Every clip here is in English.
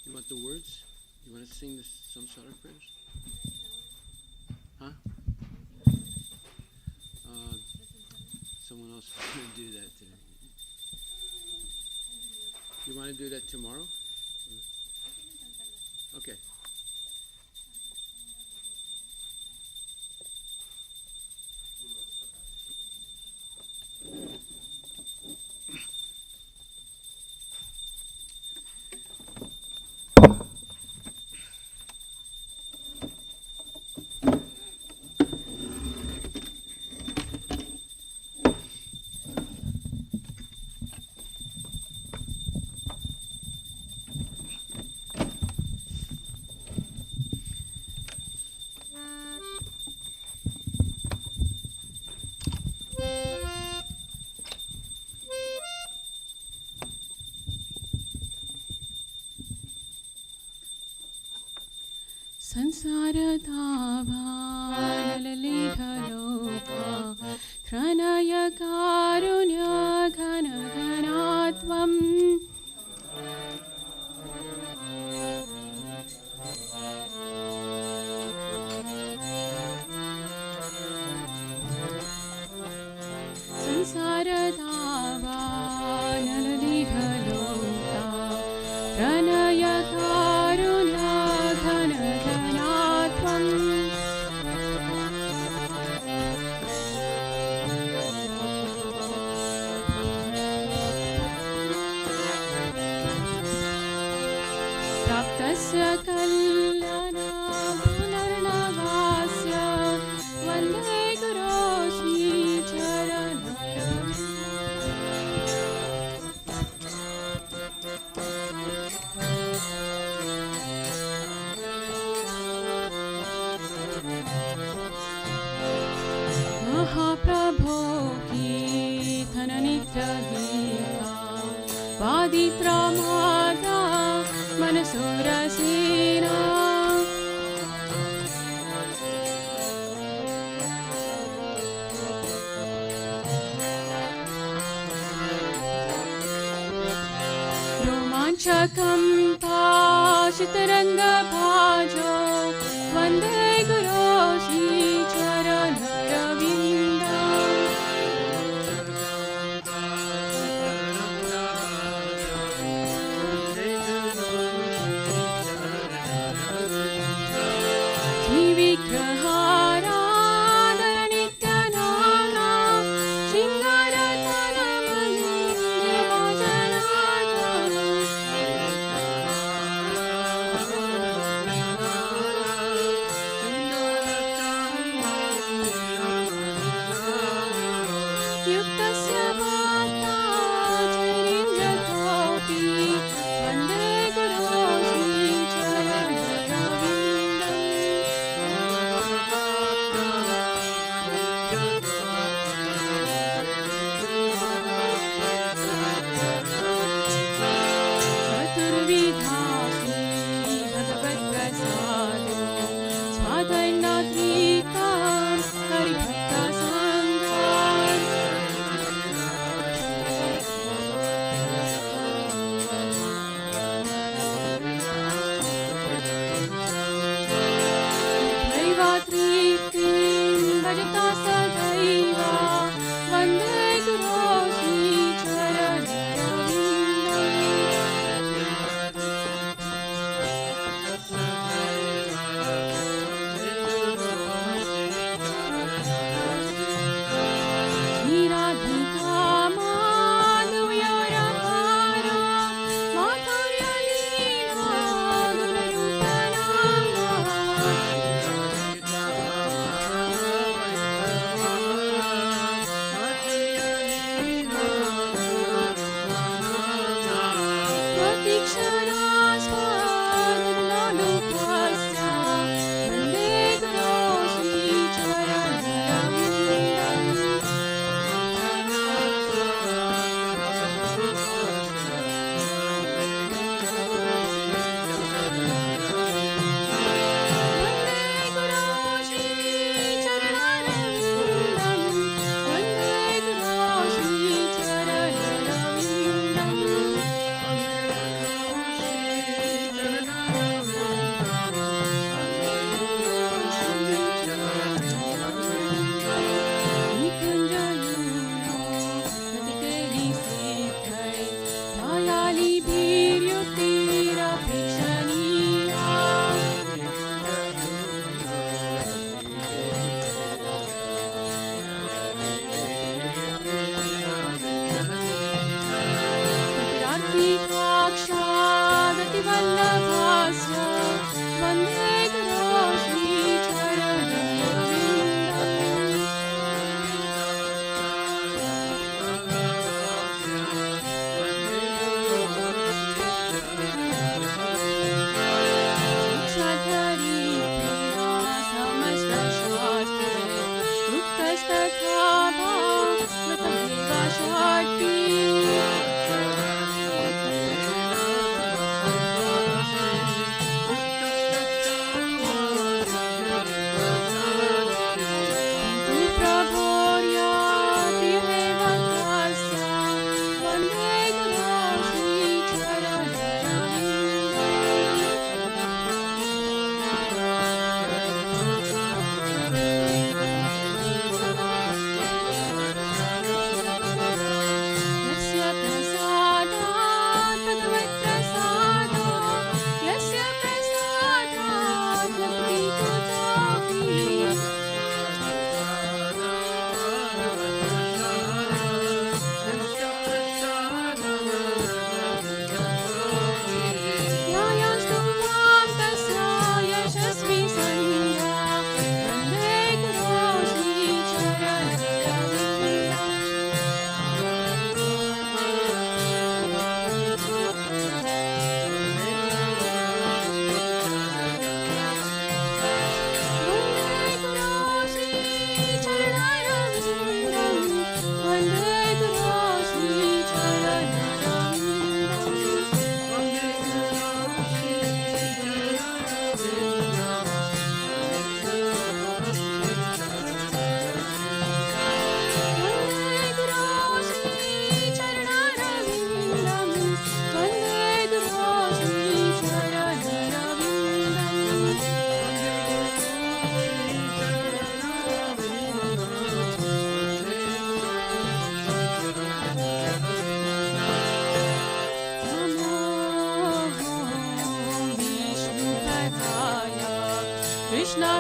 You want the words? You want to sing this samsara prayers? Huh? Someone else is going to do that today. You want to do that tomorrow? Okay. संसारताभानललिघलोका त्रनयकारुण्यघनघनात्वम् संसारताभानललिघलोका त्रनयकारुण्यघनघनात्वम् प्राप्तस्य कल्याणापुनर्नवास्य वन्दे गुरो श्रीचरणम् महाप्रभो कीर्तननित्यगीता वादित्रमादा मनसोरसेना रोमाञ्चकं पाशितरङ्गभाजो वन्दे गुरो श्रीचरणरविन्दम् श्रीविग्रहाराधनित्यनाना शृङ्गारतनमलिङ्गमजनाथ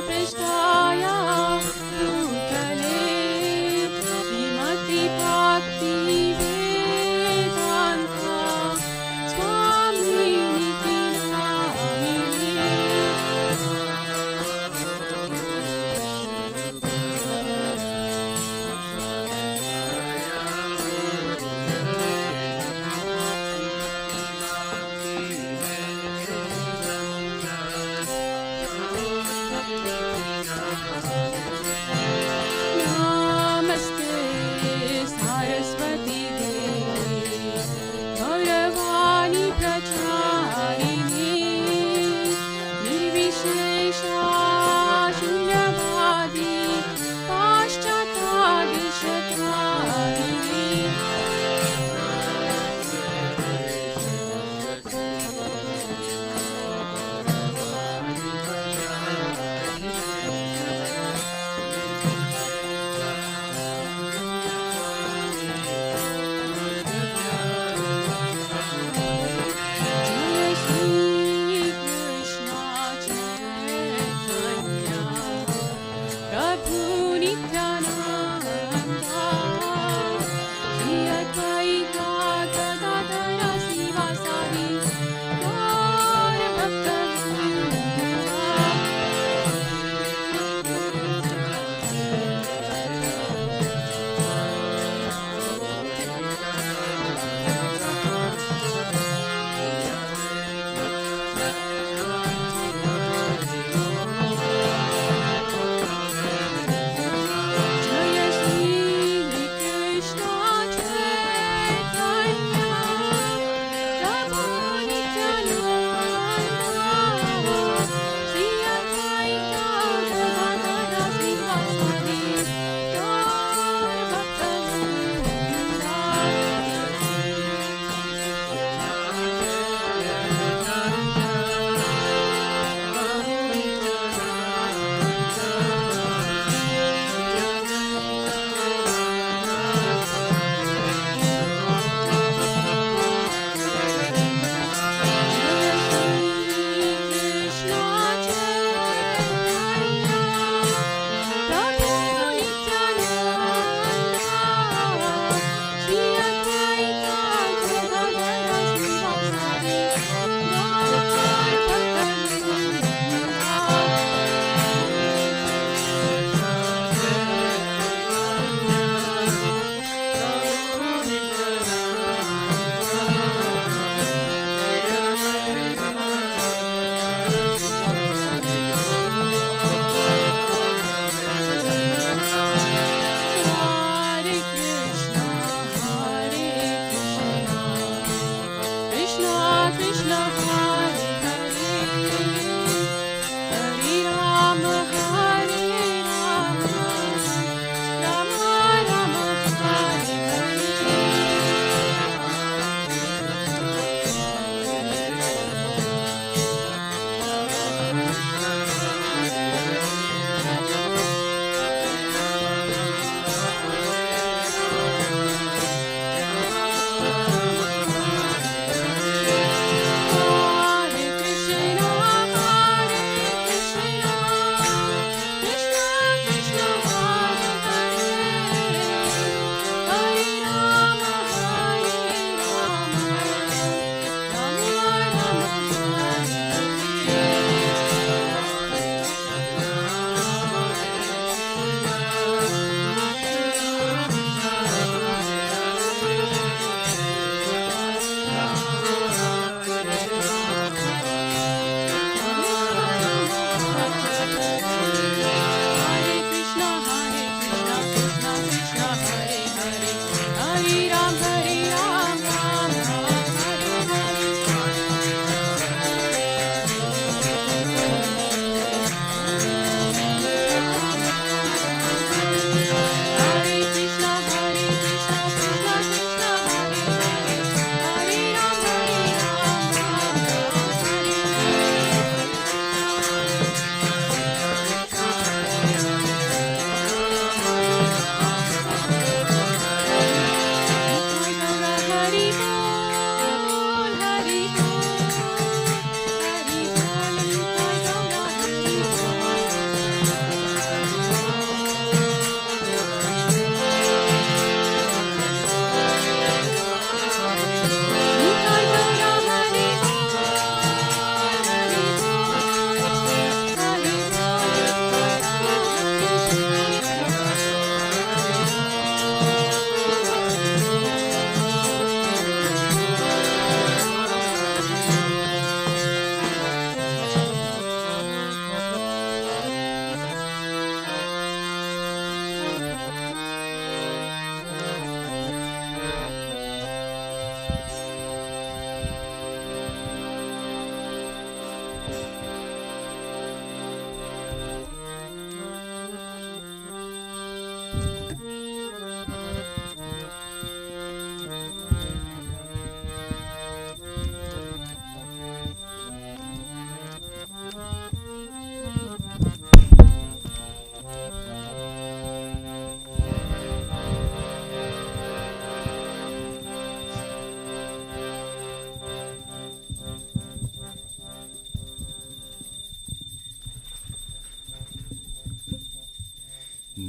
पृष्ठाय भूतले श्रीमती भक्ति वेदान्त स्वामिनिति नामिने नमस्ते सरस्वती देवी गौरवाणी प्रचारिणे निर्विशेषा शून्यवादी पाश्चात्यादिशतारिणे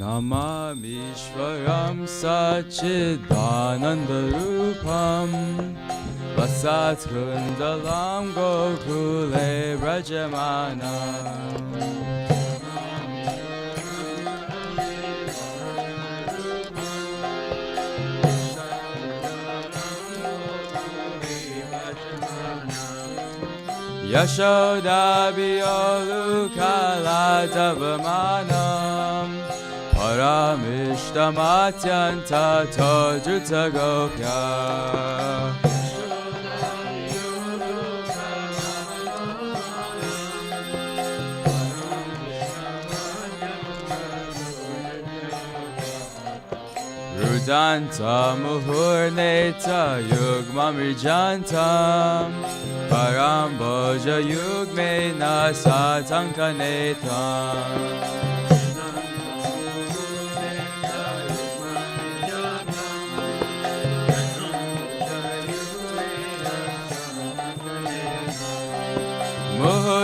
Namamishvaram Sachidanandarupam Vasat Kundalam Gokule Brajamanam Yashoda Biyolukala Davamanam Paramishtamātyanta Tojuta Gopya Rudanta Muhurneta Yugmamrijantam Paramboja Yugmena Satankanetam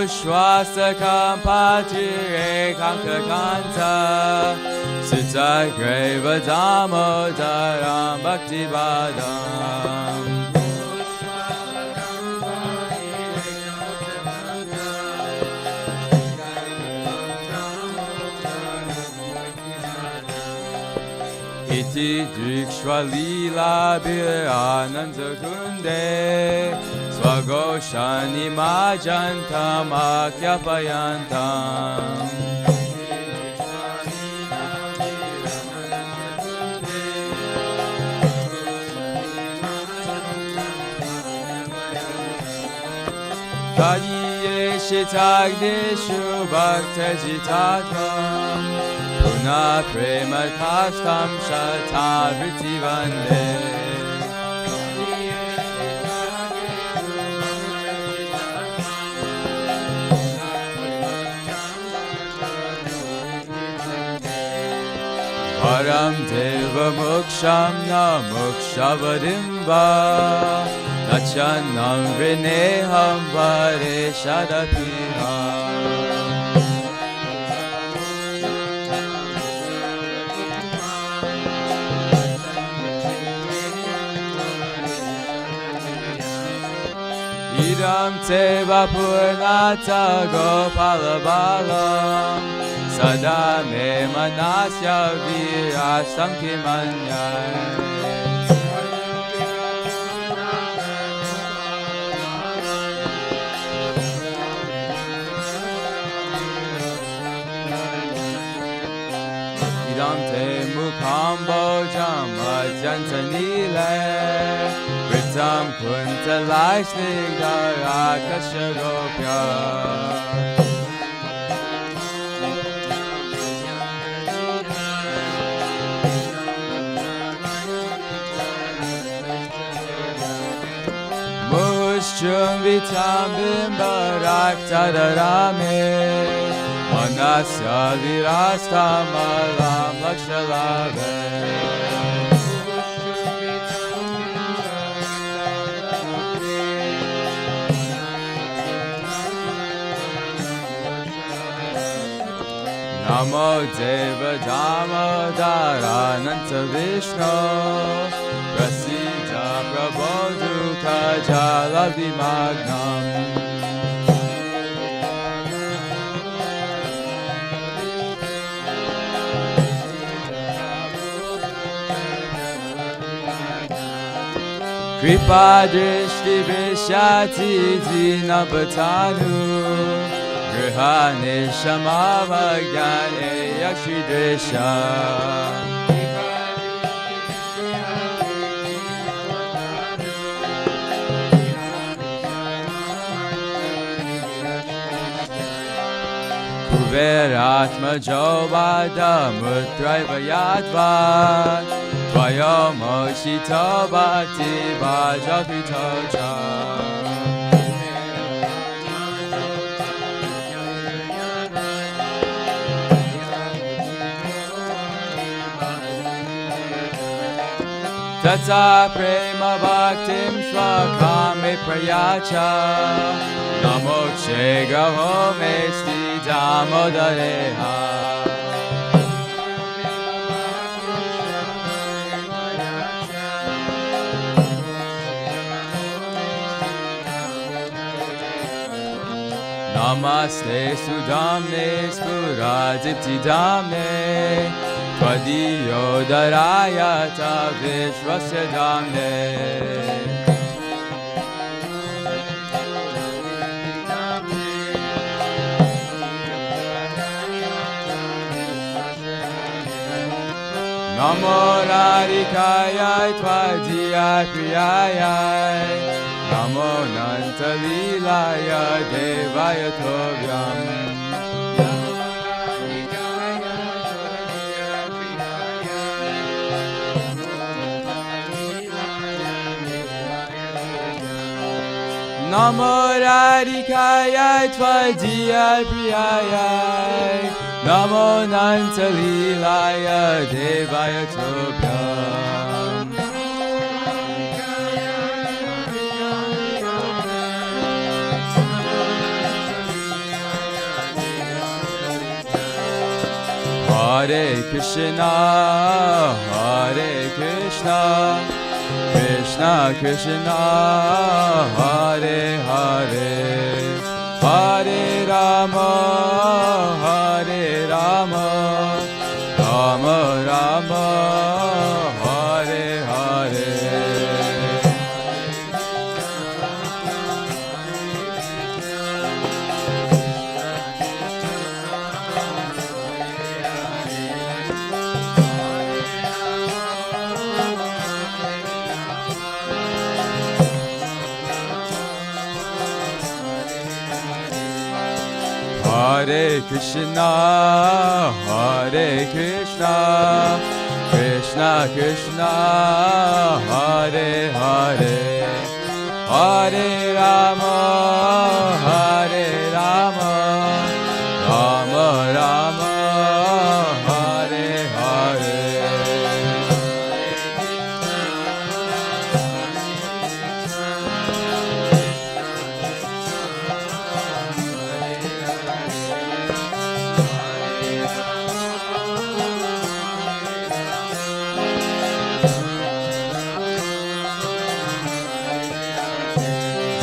Muhushwasakam Patire Kankakanta Sitagreva Damodaram Bhaktivadam Iti Drikshvalila Birananda Kunde Swagoshani Majantam Akyapayantam Kadiye Shitagdishu Bhaktajitakam Puna Prema Kastam Shatavriti Vande Param Deva Moksham Na Mokshavadimva Nachanam Vineham Vare Shadapiha Idam Teva Purnata Gopalabalam Sada Me Manasya Virastam Kimanyay Idam Te Mukambojam Adyantanile Vritam Kuntalai Snigdharakasya Gopya Mushchum Vitam Bimbaraktadarame Manasya Virastamalam Lakshalave Namo Deva Damodarananta Vishnu Prasita Prabodhuka Jalabdi Magnam Kripa Drishti Vishyati Dinabhatanu Grihane Shamavagyane Yakshidresha Kuveratma Jovada Mutraiva Yadva Tvayomo Shito Bhakti Vajakritocha Tata Prema Bhaktim Swakame Prayacha Namokshe Graho Mesti Damodareha Namaste Sudamne Spuradipti Damne Tvadiyo Darayata Vishwasya Damne Namo Radhikaya Tvadiya Priyaya Namo Nantalilaya Devaya Tovyam Namo Radhikaya Tvadiya Priyaya Namo Nantalilaya Devaya Tobhyam Hare Krishna, Hare Krishna, Krishna Krishna, Hare Hare, Hare Rama, Hare Rama, Rama Rama, Hare Hare. Hare Krishna, Hare Krishna, Krishna Krishna, Hare Hare, Hare Rama, Hare Rama, Rama Rama, Hare Hare.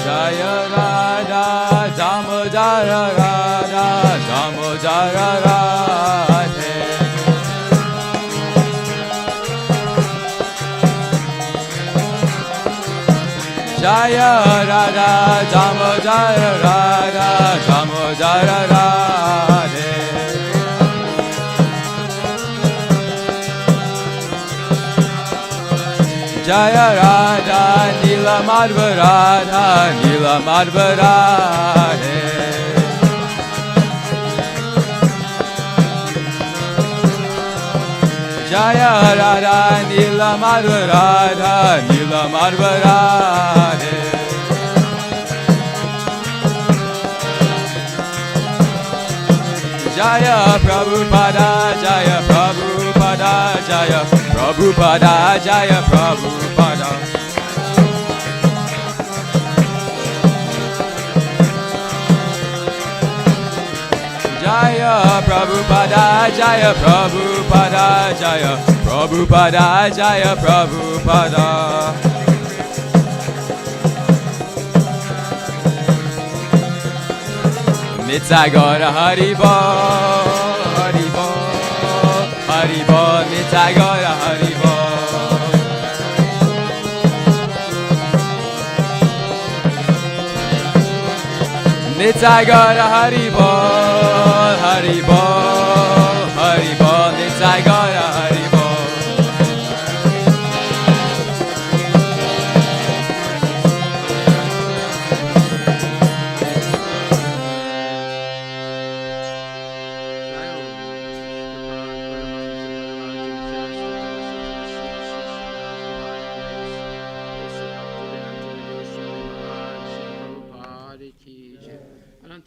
Jaya Radha Damodara Radha Damodara Radhe Jaya Radha Damodara Radha Damodara Radhe Jaya Radha Nila Madhva Radha Nila Madhva Radhe Jaya Radha Nila Madhva Radha Nila Madhva Radhe Jaya Prabhupada Jaya Prabhupada Jaya Prabhupada Jaya Prabhupada Jaya Prabhupada Jaya Prabhupada Jaya Prabhupada Jaya Prabhupada Nitsagora Haribo Haribo Haribo Nitsagora Haribo Nitsagora Haribo Haribo Haribo Nitsagora Haribo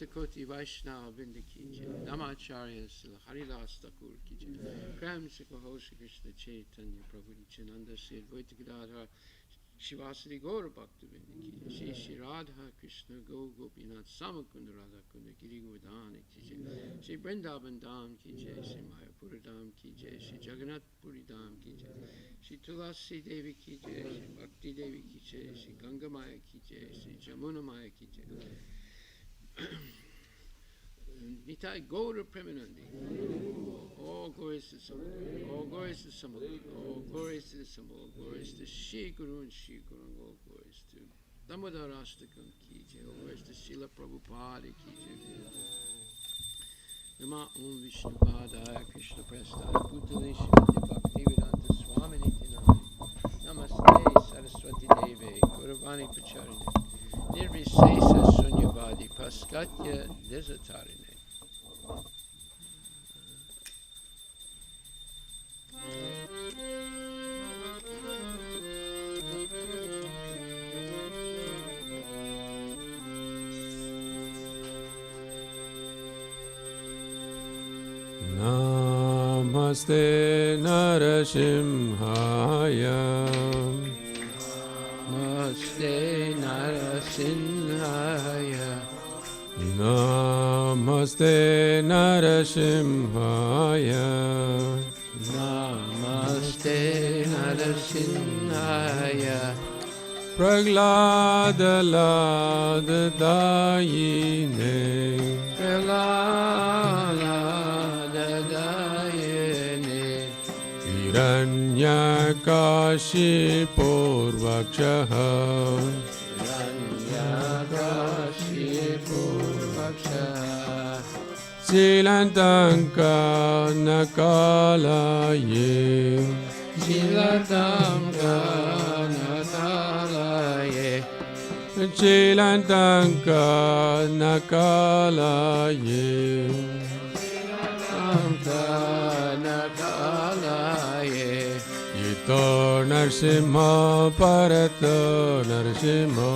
Koti Vaishnava Binda Kije, Namacharya Sila Haridas Thakur Kije, Kram Sikahoshi Krishna Chaitanya Prabhu Nityananda Sid Vaita Gadadhara Shivasari Gaura Bhakta Binda Kije, Shri Radha Krishna Go Gopinath Samakunda Radha Kunda Giri Govardhana Kije, Shri Vrindavan Dham Kije, Shri Mayapura Dham Kije, Shri Jagannath Puri Dham Kije, Shri Tulasi Devi Kije, Shri Bhakti Devi Kije, Shri Ganga Maya Kije, Shri Jamuna Maya Kije. Nitai Gaura Premanandi. All glories to Samudra. All glories to Samudra. All glories to the Samudra. All glories to Shri Guru and Shri Guru. All glories to Damodar Astakam Ki Jai. All glories to Srila Prabhupada Ki Jai. Nama Om Vishnu Padaya Krishna Prasthaya Bhutale Srimati Bhaktivedanta Swami Nityananda. Namaste Saraswati Deve Gauravani Pacharine Nirvisesa Sunyavadi Paskatya Desatarine. Namaste Narasimhaya. Namaste Narasimhaya. Namaste Narasimhaya. Namaste Narasimhaya. Prahlada Lada Dayine. Prahlada Dayine. Hiranyakashipu Vakshaha. Hiranyakashipu Vakshaha. Silantanka Nakalaye. Silantanka Nakalaye. Chilantanka Nakalaye. Silantanka Nakalaye. Yito Narsimha Parato Narsimha.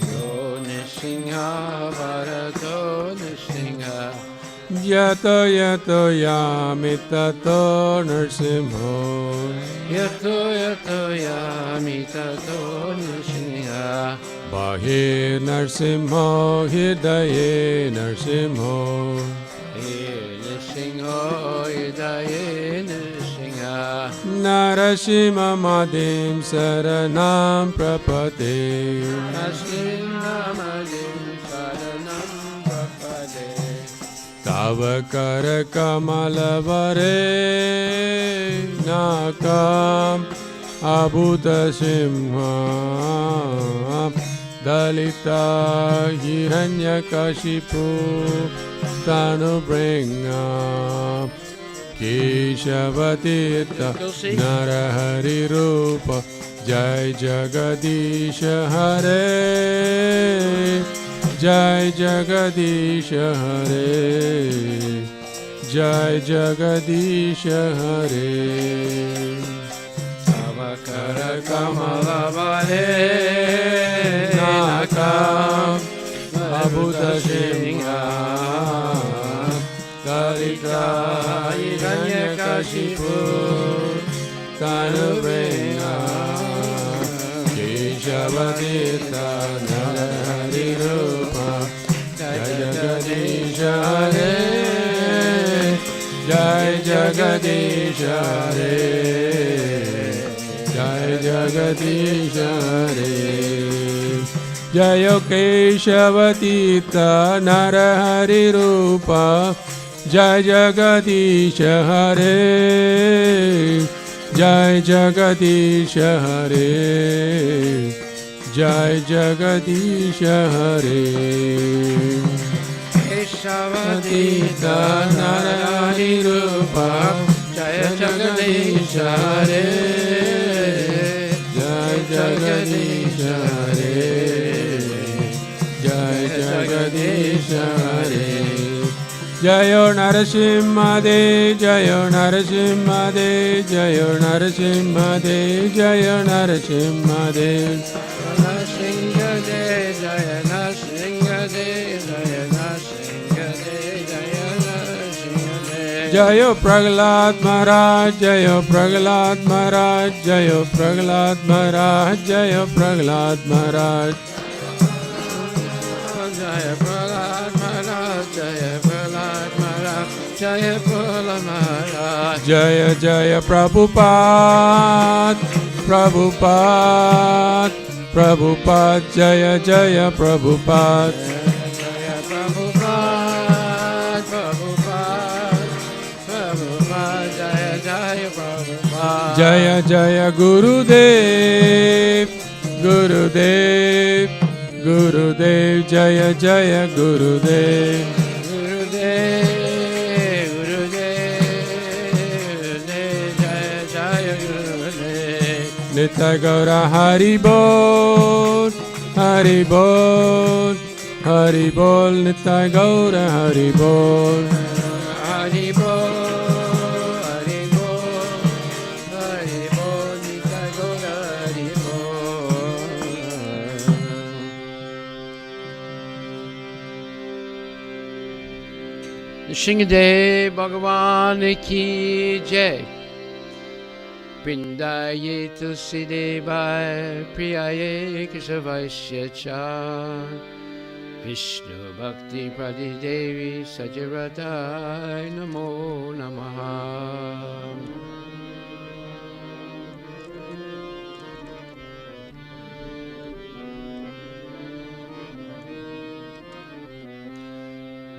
Yo Nisingha Bharato Nisingha. Yato Yato Yamitato Narsimha. Yato Yato Yamitato Nisingha. Bahir Narsimha Hridaye Narsimha. Nisingha Hidaye Nisingha. Narashima Madim Saranam Prapade. Nasrinamadim Saranam Prapade. Tavakara Kamalavare Nakam Abhuta Simha Dalita Hiranyakashipu Tanubringa Keshavatita Narahari Rupa Jai Jagadisha Hare Jai Jagadisha Hare Jai Jagadisha Hare Tavakara Kamalavare Nakam Abhuta Simha Dalita Hiranyakashipu Tanubringa Keshavatita Narahari Rupa Jai Jagadisha Hare Jai Jagadisha Hare Jai Jagadisha Hare Jayo Keshavatita Narahari Rupa Jai Jagadisha Hare Jai Jagadisha Hare Jai Jagadisha Hare Keshavatita Narahari Rupa Jaya Jagadisha Hare Jai Jagadisha Hare Jai Jagadisha Hare Jayo Narasimhade Jayo Narasimhade Jayo Narasimhade Jayo Narasimhade Nasingade Jaya Nasingade Jaya Nasingade Jaya Nasingade. Jayo Prahlad Maharaj Jayo Prahlad Maharaj Jayo Prahlad Maharaj Jayo Prahlad Maharaj Jaya Prahlad Maharaj Jaya Prahlad Maharaj Jaya Prahlad Maharaj. Jaya Jaya Prabhupada Prabhupada Prabhupada Jaya Jaya Prabhupada Jaya Prabhupada Jaya Jaya Gurudev, Gurudev, Gurudev, Jaya Jaya Gurudev. Gurudev, Gurudev, Jaya Jaya Gurudev. Nitai Gaura Hari Bol, Hari Bol, Hari Bol, Nitai Gaura Hari Bol. Hari Bol, Hari Bol, Hari Bol, Nitai Gaura Hari Bol. Shingadev Bhagavan ki jai. Vrindaye Tulsi Devaya Priyaye Keshavasya Cha Vishnu Bhakti Pradidevi Sajaratai Namo Namaha.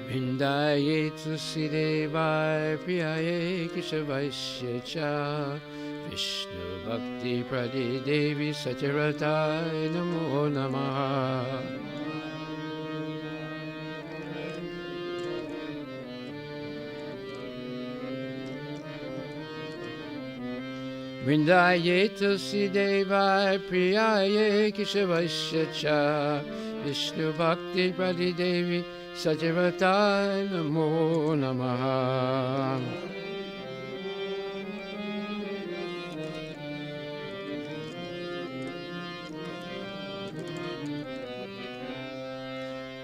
Vrindaye Tulsi Devaya Priyaye Keshavasya Cha Vishnu Bhakti Pradidevi Sajaratai Namo Namaha. Vrindaye Tulsi Devaya Priyaye Keshavasya Cha Vishnu Bhakti Pradidevi Sajaratai Namo Namaha.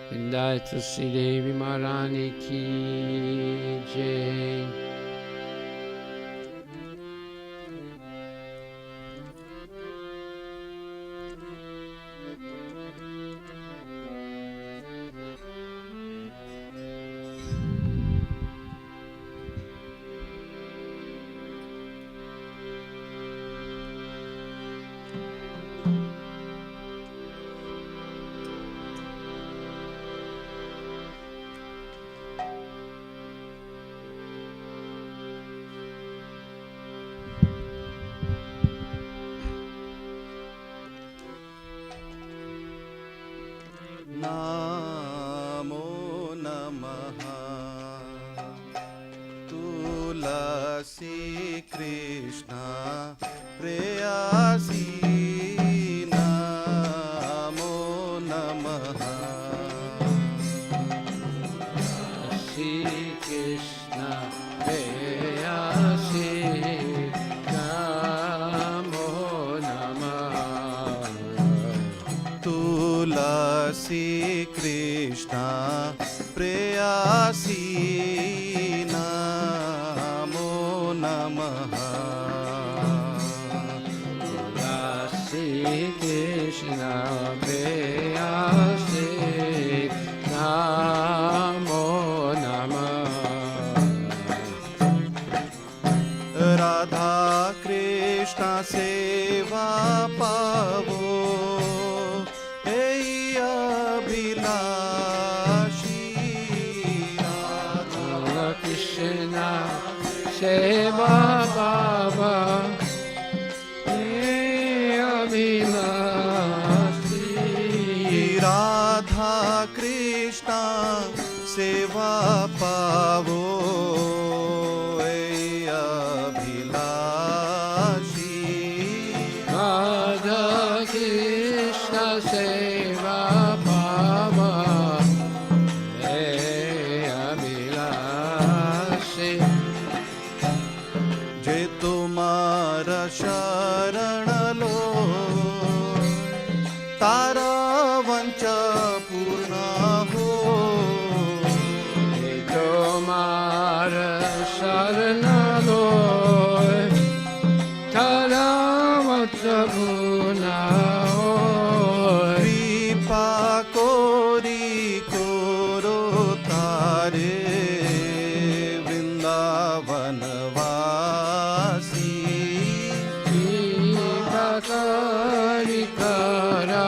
Vrindaye Tulsi Devi Maharani ki jai. Namo Namaha Tulasi Krishna Preyasi Namo Namaha Shri Krishna Preyasi Namo Namaha. Tulasi Krishna Preyasi Namo Namaha Shri Krishna Preyasi Namo Namaha. Radha Krishna Seva Pavo Krishna Seva Baba Abhilasi. Radha Krishna Seva Pavo Abhilashi. Radha Krishna Seva Baba जे तुम्हारा शरण लो तारा वंचा पूर्ण हो तुम्हारा शरण लो तारा वंचा पूर्ण हो कृपा कोरी कोरो तारे वृंदावन Kari Kara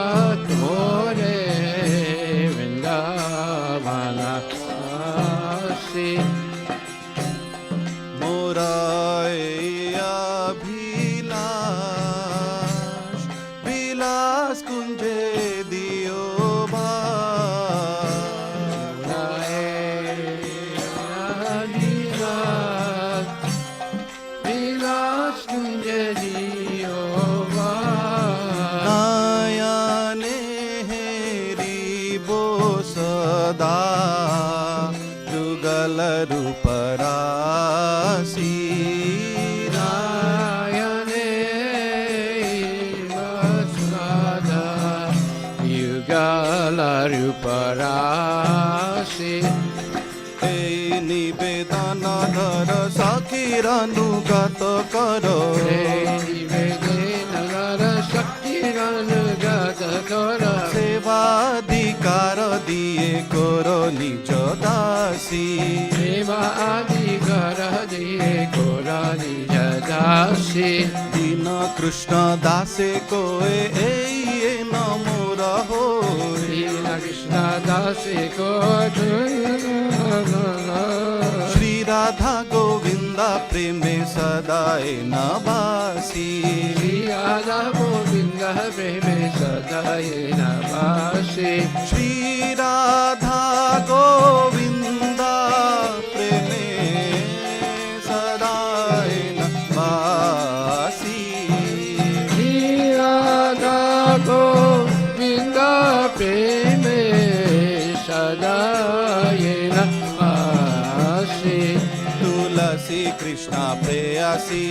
বিলাস কুঞ্জে দিও নয়নে হেরিবো সদা যুগল রূপরাশি Yugalaruparashi এই নিবেদন ধর সখীর অনুগত করো Nivedana Shaktiranugata Kara সেবাধিকার দিয়ে করো নিজ দাসী Deva Adhikara Diye Korani Jadasi দীন কৃষ্ণ দাসে কোয়ে এই নমর হই Krishna Dasi Kodana Shri Radha Govinda প্রেমে সদায় নবাসী Radha Govinda Preme Sadayena Vasi Shri Radha Govinda প্রেমে সদায় নবাসী Radha Govinda Preme Sadayena Vasi তুলসী কৃষ্ণ প্রেয়সী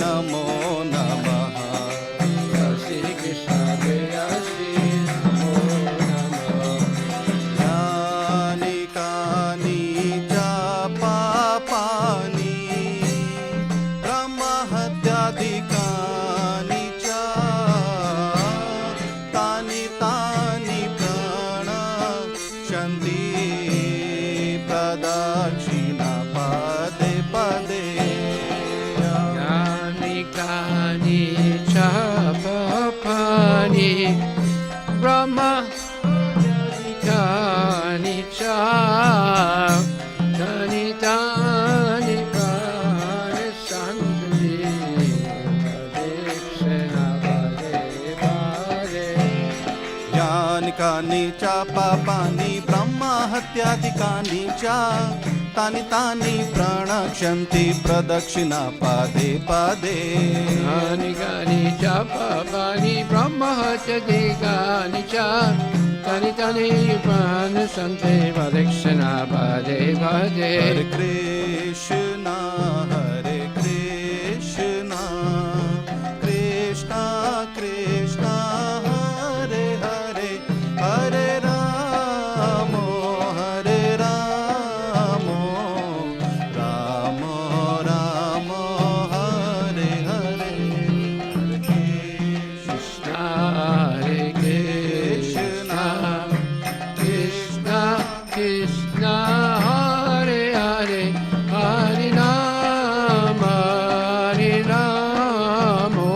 নমো নমঃ Shri Krishna Prayasi Namo Namo জ্ঞানি কানি চা পাপানি ব্রহ্ম হত্যাদিকানি চা তানি তানি প্রাণ শান্তি প্রদক্ষিণা পদে পদে Yani Kani Chapapani Brahma Kani Chap Kani Tani Prane Shanti Padikshena Pade Pade ज्ञान कानि च पापानि ब्रह्म हत्यादिकानि च तानि तानि प्रणक्षन्ति प्रदक्षिणा पादे पादे Yani Kani Chapapani Brahma Kani Chap Kani Tani Prane Shanti Padikshena Pade Pade हरे Krishna Krishna Krishna Hare Hare Hare Ram Ram Ram Hare Hare Hare Krishna, Krishna Krishna, Hare Hare, Hare Rama, Rama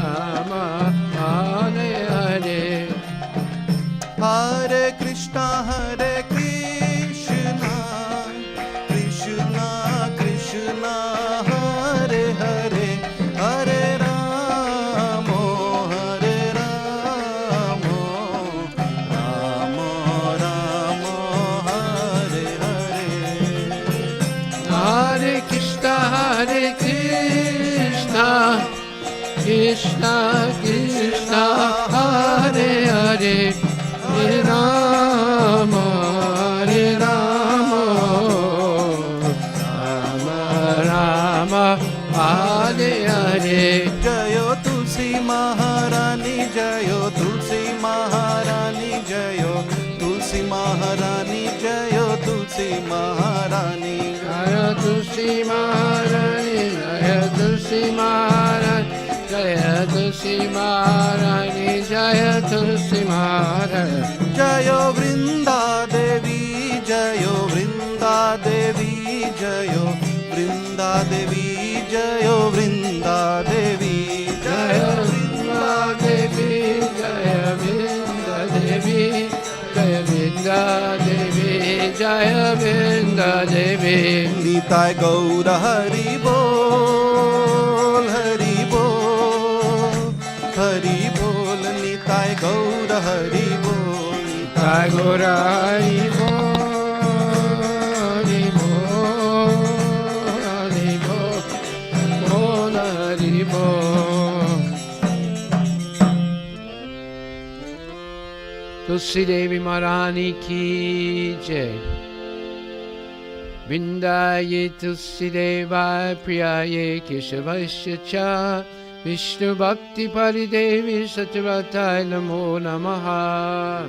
Rama, Hare Hare. हरे Krishna Krishna Krishna Hare Hare Hare Ram Ram Hare Hare Hare Krishna, Krishna Krishna, Hare Hare, Hare Rama, Rama Hare Hare. जयो तुलसी महारानी जयो तुलसी महारानी जयो तुलसी महारानी जयो तुलसी महारानी Jaya Tulsi Maharani, Jaya Tulsi Maharani, Jaya Tulsi Maharani, Jaya Tulsi Maharani. जयो वृंदा देवी जयो वृंदा देवी जयो वृंदा देवी जयो Vrinda Devi Jaya Vrinda Devi, Jaya Vrinda Devi, Jaya Vrinda Devi, Jaya Vrinda Devi. Nitai गौर हरि बोल हरि बोल निताय गौर हरि बोल निताय गौर हरि बोल हरि बोल बोल हरि बोल तुलसी देवी महारानी की जय Vrindaye Tulsi Devaya Priyaye Keshavasya Cha Vishnu Bhakti Paridevi Satyavrataya Namo Namaha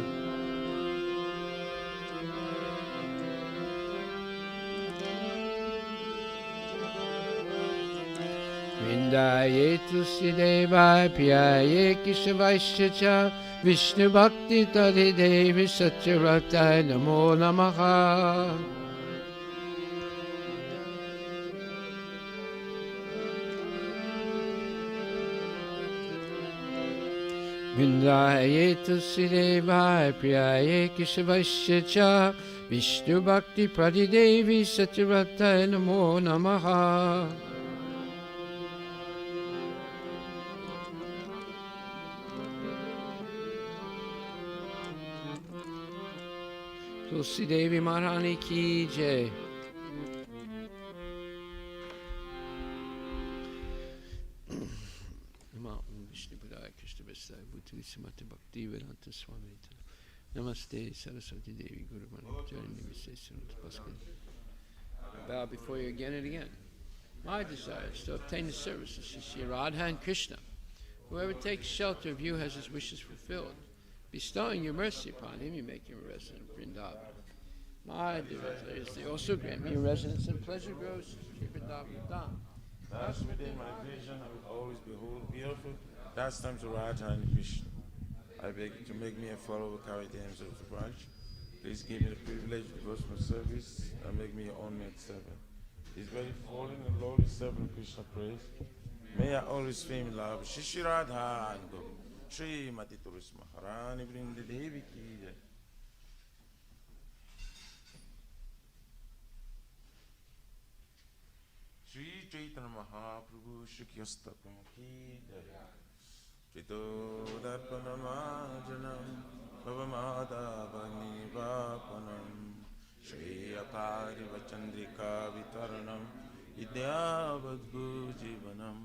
Vrindaye Tulsi Devaya Priyaye Keshavasya Cha Vishnu Bhakti Paridevi Satyavrataya Namo Namaha Vrindaye Tulsi Devaya Priyaye Keshavasya Cha Vishnu Bhakti Pradidevi Satyavrataya Namo Namaha Tulsi Devi Maharani Ki Jai Namaste Saraswati Devi Guru bow before you again and again. My desire is to obtain the services of Shri Radha and Krishna. Whoever takes shelter of you has his wishes fulfilled. Bestowing your mercy upon him, you make him a resident of Vrindavan. My desire is to also grant me a residence in pleasure groves, Shri Vrindavan Dham. Thus within my vision I will always behold beautiful pastimes of Radha and Krishna. I beg you to make me a follower, carry the names of the branch. Please give me the privilege of devotional service and make me your own maid servant. His very fallen and lowly servant Krishna praise. May I always fame in love. Shri Radha and Govinda. Shri Mati Tulsi Maharani Vrinda Devi Ki Jai. Shri Chaitanya Mahaprabhu Shri Kyastapam Ki Jai. Chito Darpanamajanam Bhavamādāvani Vāpanam Shri Akari Vachandrika Vitaranam Vidyavadgu Jivanam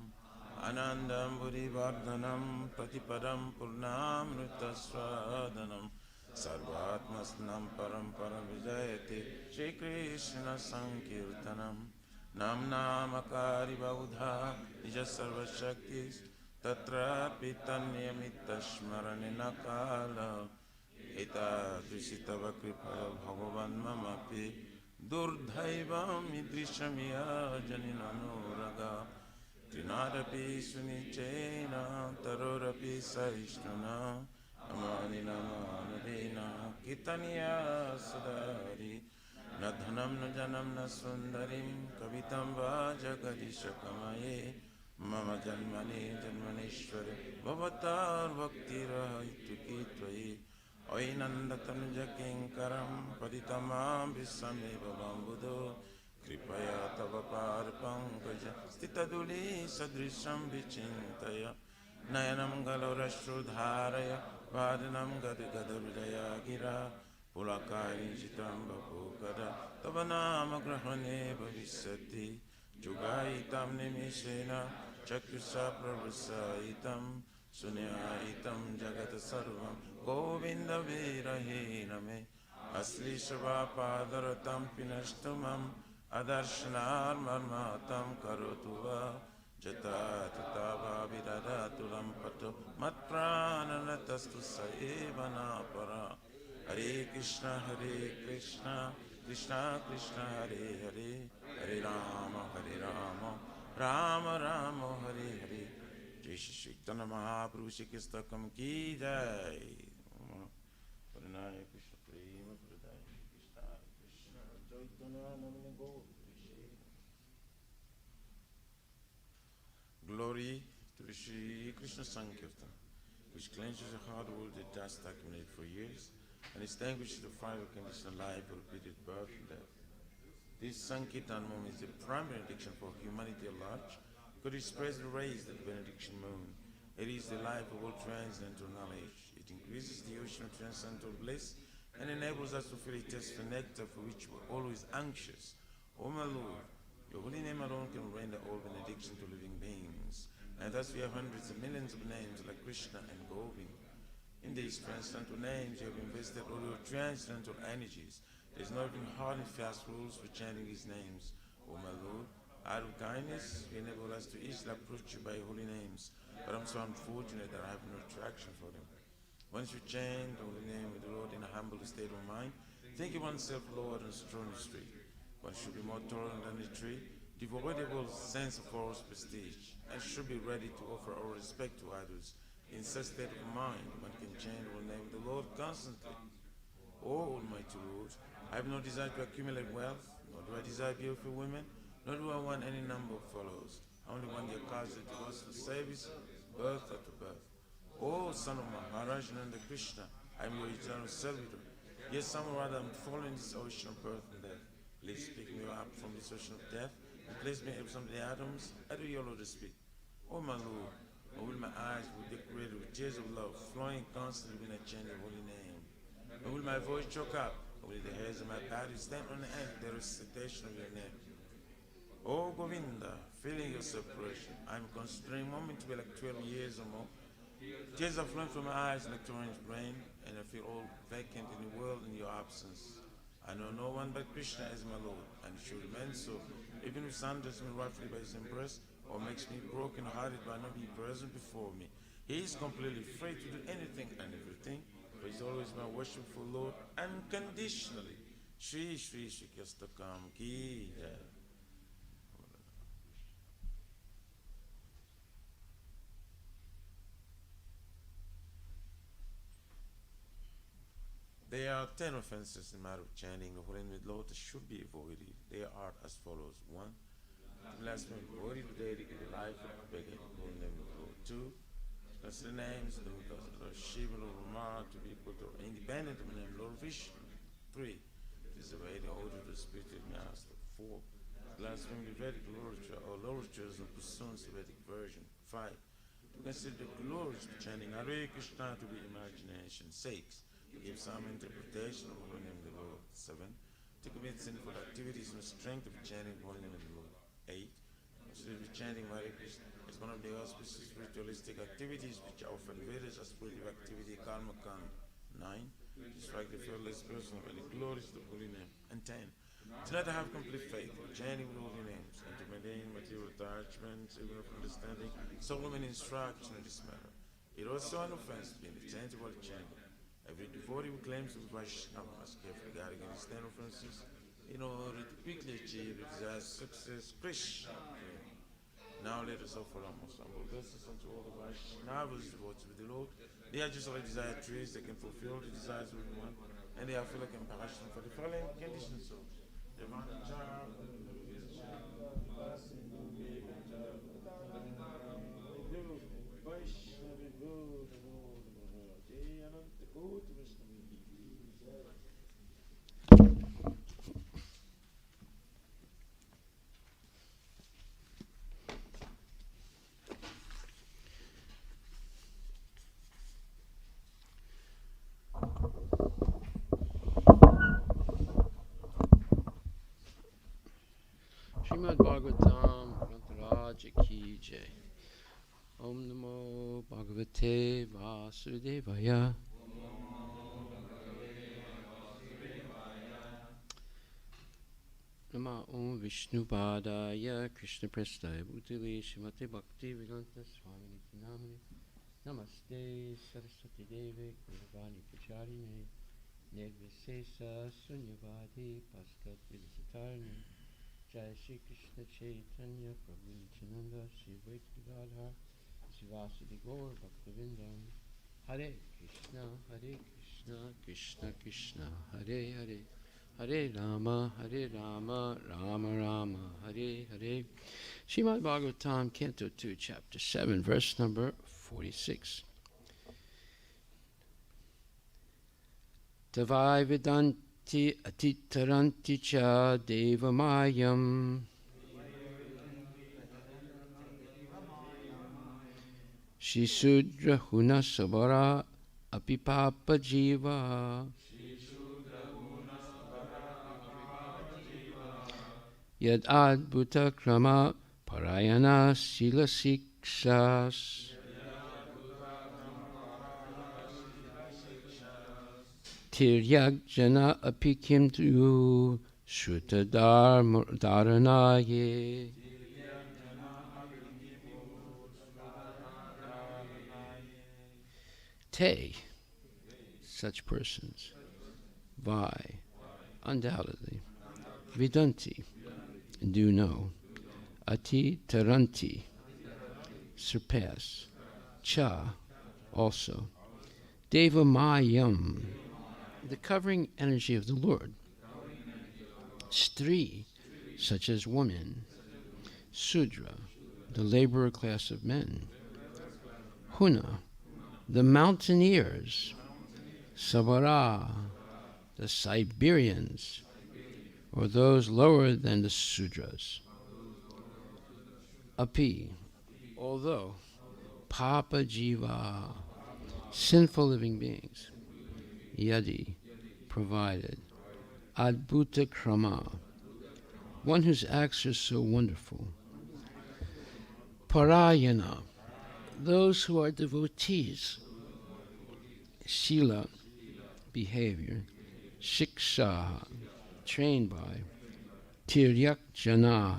Anandam Burivardhanam Pratipadam Purnamritaswadanam Sarvatmasnam Paramparam Vijayate Shri Krishna Sankirtanam Nam Namakari Baudha Nija Sarva Shaktis Tatra Pitanyamita Smaranina Kala Eta Drisitava Kripa Bhagavan Mamapi Durdhaivam Idrishamya Janinanuraga Trinadapi Sunichena Tarorapi Saishnana Amanina Manadina Kitanya Sadari Nadhanam Najanam Nasundarim Kavitam Vajagadishakamaye Mama Janmani Janmaneshwari Bhavatar Bhaktirahaityuki Tvayi Oinandatamja Kinkaram Paditamam Visame Bhavambudo Kripaya Tavapar Pankaja Stitaduli Sadrisham Vichintaya Nayanam Galorashrudharaya Vadanam Gadagadurudaya Gira Pulakari Chitam Bhapukada Tavanama Grahane Bhavisati Jugaitam Nimishena Chakyusa Pravasaitam Sunyaitam Jagata Sarvam Govinda Virahiname Asli Shava Padaratam Pinashtamam Adarshanar Marmatam Karotuva Jata Tatava Vidadatulam Pato Matprananatastu Saevana Para Hare Krishna Krishna Krishna Hare Hare Hare Rama Rama Rama Hare Hare Jai Shri Chaitanya Mahaprabhu Shri Kistakam Ki Jai Parinaya Krishna Prema Pradaya Krishna Krishna Chaitanya Namani Gaur Glory to the Shri Krishna Sankirtan, which cleanses the hard world that dust accumulated for years and extinguishes the fire of conditional life for repeated birth and death. This Sankirtan moment is the prime benediction for humanity at large, because it spreads the rays of the benediction moon, It is the life of all transcendental knowledge. It increases the ocean of transcendental bliss and enables us to freely taste the nectar for which we're always anxious. O my Lord, your holy name alone can render all benediction to living beings. And thus we have hundreds of millions of names like Krishna and Govind. In these transcendental names, you have invested all your transcendental energies. There's no even hard and fast rules for chanting these names. O my Lord, out of kindness, you enable us to easily approach you by your holy names. But I'm so unfortunate that I have no attraction for them. Once you chant the holy name of the Lord in a humble state of mind, thinking oneself Lord and strong and straight. One should be more tolerant than a tree, devoid of all sense of false prestige, and should be ready to offer all respect to others. In such state of mind, one can chant the holy name of the Lord constantly. O Almighty Lord, I have no desire to accumulate wealth, nor do I desire beautiful women, nor do I want any number of followers. I only want the cause of devotional service, birth after birth. O son of Maharaj Nanda Krishna, I am your eternal servitor. Yes, somehow or other I am falling in this ocean of birth and death. Please pick me up from this ocean of death and place me in some of the atoms. I do your Lord to speak. O my Lord, or will my eyes be decorated with tears of love, flowing constantly when I chant your holy name? Or will my voice choke up? Or will the hairs of my body stand on end with the recitation of your name? O Govinda, feeling your separation, I am considering a moment to be like 12 years or more. Tears are flowing from my eyes like orange brain, and I feel all vacant in the world in your absence. I know no one but Krishna as my Lord, and it should remain so, even if sunders me roughly by his embrace, or makes me broken-hearted by not being present before me. He is completely free to do anything and everything, for he is always my worshipful Lord, unconditionally. Shri Shri Shri Kastakam Ki Jai. There are 10 offenses in the matter of chanting the holy name of the Lord that should be avoided. They are as follows. 1. To blaspheme the body to dedicate the life of the beggar, the holy name of the Lord. 2. Consider names of the gods of Lord Shiva, Lord Rama to be equal to independent of the name of Lord Vishnu. 3. Disobey the order of the spiritual master. 4. Blaspheme the Vedic literature or literatures and pursuance of Vedic version. 5. To consider the glories of chanting Hare Krishna to be imagination. 6. To give some interpretation of the holy name of the Lord. 7. To commit sinful activities in the strength of chanting the holy name of the Lord. 8. Consider the chanting Hare Krishna as one of the auspicious spiritualistic activities which are often varied as spiritual activity karma kanda. 9. To strike the fearless person by the glories of the holy name. And 10. To not have complete faith in chanting the holy names and to maintain material attachments even of understanding Solomon instruction in this matter. It also an offense to be in the chanting while chanting. Every devotee who claims to be Vaishnava must carefully guard against 10 offenses in order to quickly achieve the desired success. Krishna. Now let us offer our most humble blessings unto all the Vaishnavas devoted with the Lord. They are just like desired trees that can fulfill the desires of everyone, and they are full of compassion for the following conditions. So, Srimad Bhagavatam, Raja Ki Jai. Om Namo Bhagavate Vasudevaya. Nama Om Vishnu Padaya Krishna Prestaya Bhutale Shrimate Bhakti Vedanta Swami Namani. Namaste Saraswati Devi Gurvani Pacharine Nirvisesa Sunyavadi Paskat Vidasatarne Jai Shri Krishna Chaitanya Prabhu Nityananda Shri Advaita Gadadhar Sivasadi Gaur Bhaktivinoda Hare Krishna Krishna Krishna Hare Hare Hare Rama Rama Rama Hare Hare. Srimad Bhagavatam Canto 2 Chapter 7 Verse number 46. Tavai Vedanti Atitaranti Cha Devamayam Shishudra huna sabara apipapa jiva. Yad adbhuta krama parayana sila sikshas. Tiryag jana apikim tu shruta dharanaye. Te, such persons, vai, undoubtedly, vidanti, do know, ati taranti, surpass, cha, also, deva mayam, the covering energy of the Lord, stri, such as woman, sudra, the laborer class of men, huna, the mountaineers, Sabara, the Siberians, or those lower than the Sudras. Api, although, Papa Jiva, sinful living beings, Yadi, provided, Adbhuta Krama, one whose acts are so wonderful, Parayana, those who are devotees, Sila, behavior, Shiksha, trained by, Tiryak Jana,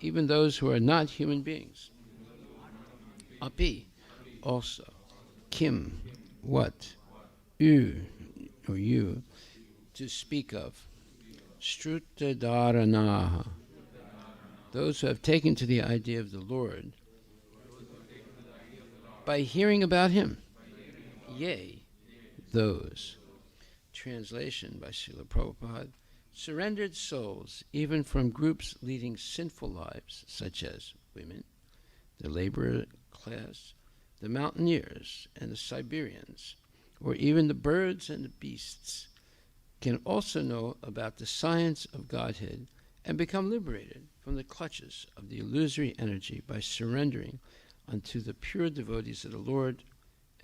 even those who are not human beings. Api, also, Kim, what, U, or you, to speak of, Struta Dharanaha, those who have taken to the idea of the Lord, by hearing about him, yea, those. Translation by Srila Prabhupada, surrendered souls, even from groups leading sinful lives, such as women, the laborer class, the mountaineers, and the Siberians, or even the birds and the beasts, can also know about the science of Godhead and become liberated from the clutches of the illusory energy by surrendering unto the pure devotees of the Lord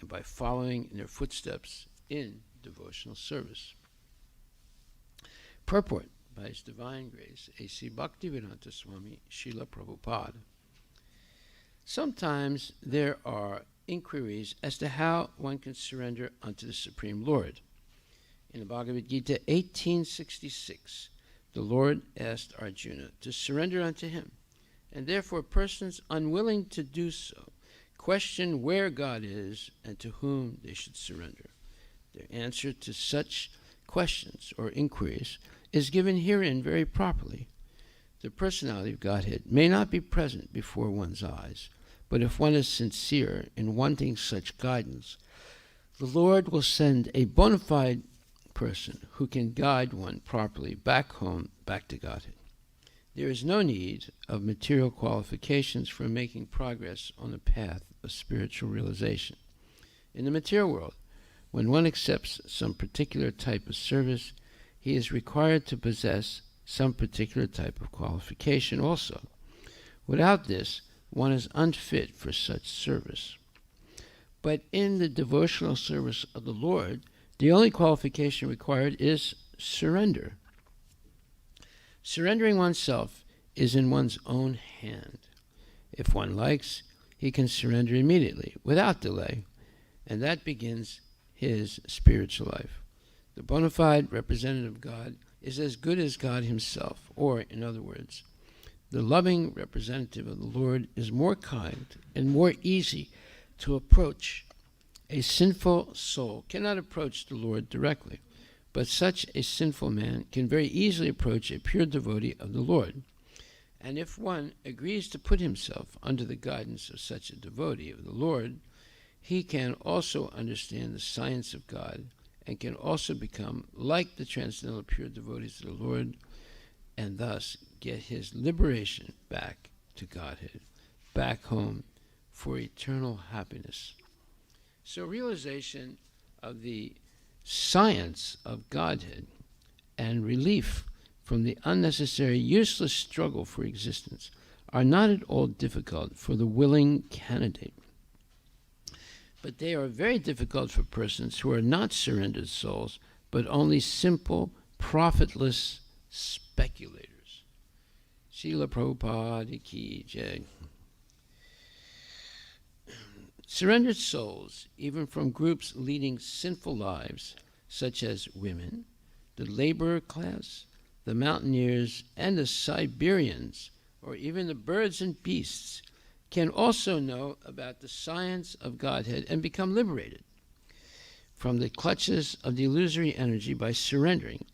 and by following in their footsteps in devotional service. Purport by His Divine Grace, A.C. Bhaktivedanta Swami Srila Prabhupada. Sometimes there are inquiries as to how one can surrender unto the Supreme Lord. In the Bhagavad Gita 1866, the Lord asked Arjuna to surrender unto him, and therefore persons unwilling to do so question where God is and to whom they should surrender. Their answer to such questions or inquiries is given herein very properly. The personality of Godhead may not be present before one's eyes, but if one is sincere in wanting such guidance, the Lord will send a bona fide person who can guide one properly back home, back to Godhead. There is no need of material qualifications for making progress on the path of spiritual realization. In the material world, when one accepts some particular type of service, he is required to possess some particular type of qualification also. Without this, one is unfit for such service. But in the devotional service of the Lord, the only qualification required is surrender. Surrendering oneself is in one's own hand. If one likes, he can surrender immediately, without delay, and that begins his spiritual life. The bona fide representative of God is as good as God himself, or, in other words, the loving representative of the Lord is more kind and more easy to approach. A sinful soul cannot approach the Lord directly, but such a sinful man can very easily approach a pure devotee of the Lord. And if one agrees to put himself under the guidance of such a devotee of the Lord, he can also understand the science of God and can also become like the transcendental pure devotees of the Lord, and thus get his liberation back to Godhead, back home for eternal happiness. So realization of the science of Godhead and relief from the unnecessary, useless struggle for existence are not at all difficult for the willing candidate. but they are very difficult for persons who are not surrendered souls, but only simple, profitless speculators. Srila Prabhupada Ki Jai. Surrendered souls, even from groups leading sinful lives, such as women, the laborer class, the mountaineers, and the Siberians, or even the birds and beasts, can also know about the science of Godhead and become liberated from the clutches of the illusory energy by surrendering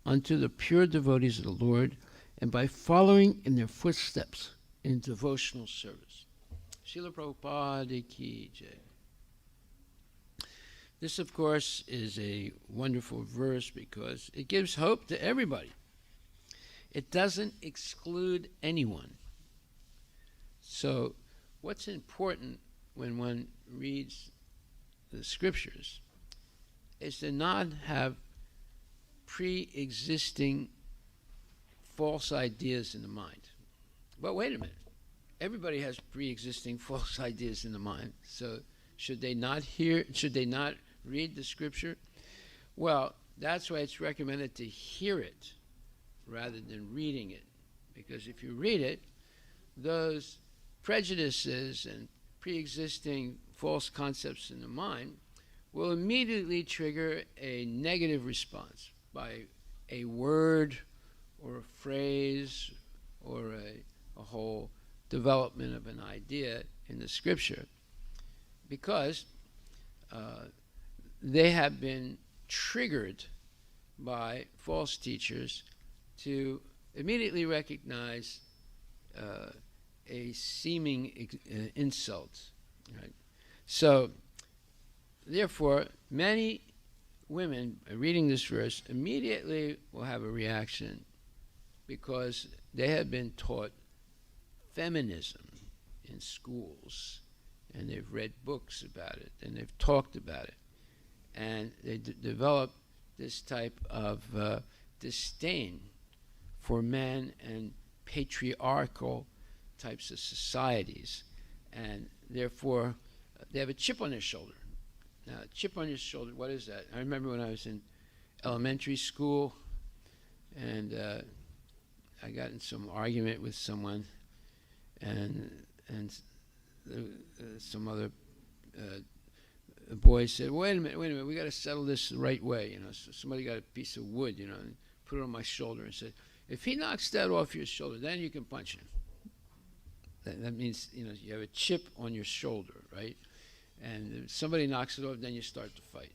unto the pure devotees of the Lord and by following in their footsteps in devotional service. Srila Prabhupada Ki Jai. This, of course, is a wonderful verse because it gives hope to everybody. It doesn't exclude anyone. So, what's important when one reads the scriptures is to not have pre-existing false ideas in the mind. But wait a minute. Everybody has pre-existing false ideas in the mind. So should they not read the scripture? Well, that's why it's recommended to hear it rather than reading it. Because if you read it, those prejudices and pre-existing false concepts in the mind will immediately trigger a negative response by a word or a phrase or a whole development of an idea in the scripture, because they have been triggered by false teachers to immediately recognize a seeming insult. Right? So, therefore, many women reading this verse immediately will have a reaction because they have been taught feminism in schools, and they've read books about it, and they've talked about it, and they develop this type of disdain for men and patriarchal types of societies, and therefore they have a chip on their shoulder. Now, a chip on your shoulder, what is that? I remember when I was in elementary school, and I got in some argument with someone, and some other boy said, wait a minute, we got to settle this the right way. You know, so somebody got a piece of wood, you know, and put it on my shoulder and said, if he knocks that off your shoulder, then you can punch him. That means, you know, you have a chip on your shoulder, right? And if somebody knocks it off, then you start to fight.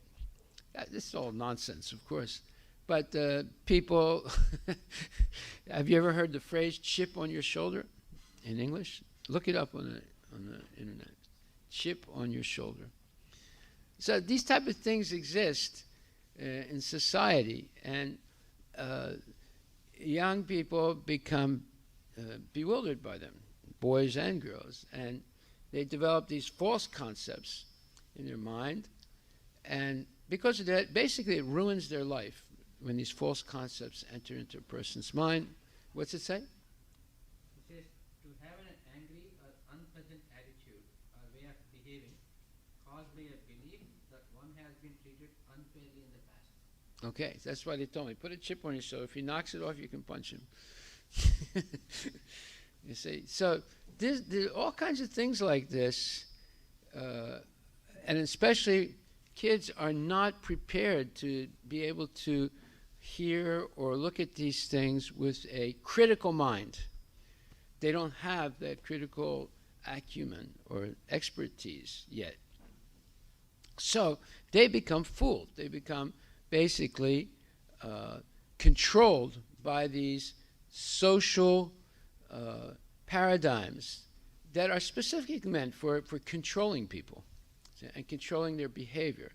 This is all nonsense, of course. But people, have you ever heard the phrase chip on your shoulder in English? Look it up on the internet. Chip on your shoulder. So these type of things exist in society, and young people become bewildered by them, boys and girls, and they develop these false concepts in their mind, and because of that, basically it ruins their life when these false concepts enter into a person's mind. What's it say? It says to have an angry or unpleasant attitude or way of behaving caused by a belief that one has been treated unfairly in the past. Okay, that's why they told me, put a chip on your shoulder. If he knocks it off, you can punch him. You see, so there's all kinds of things like this, and especially kids are not prepared to be able to hear or look at these things with a critical mind. They don't have that critical acumen or expertise yet. So they become fooled. They become basically controlled by these social paradigms that are specifically meant for controlling people and controlling their behavior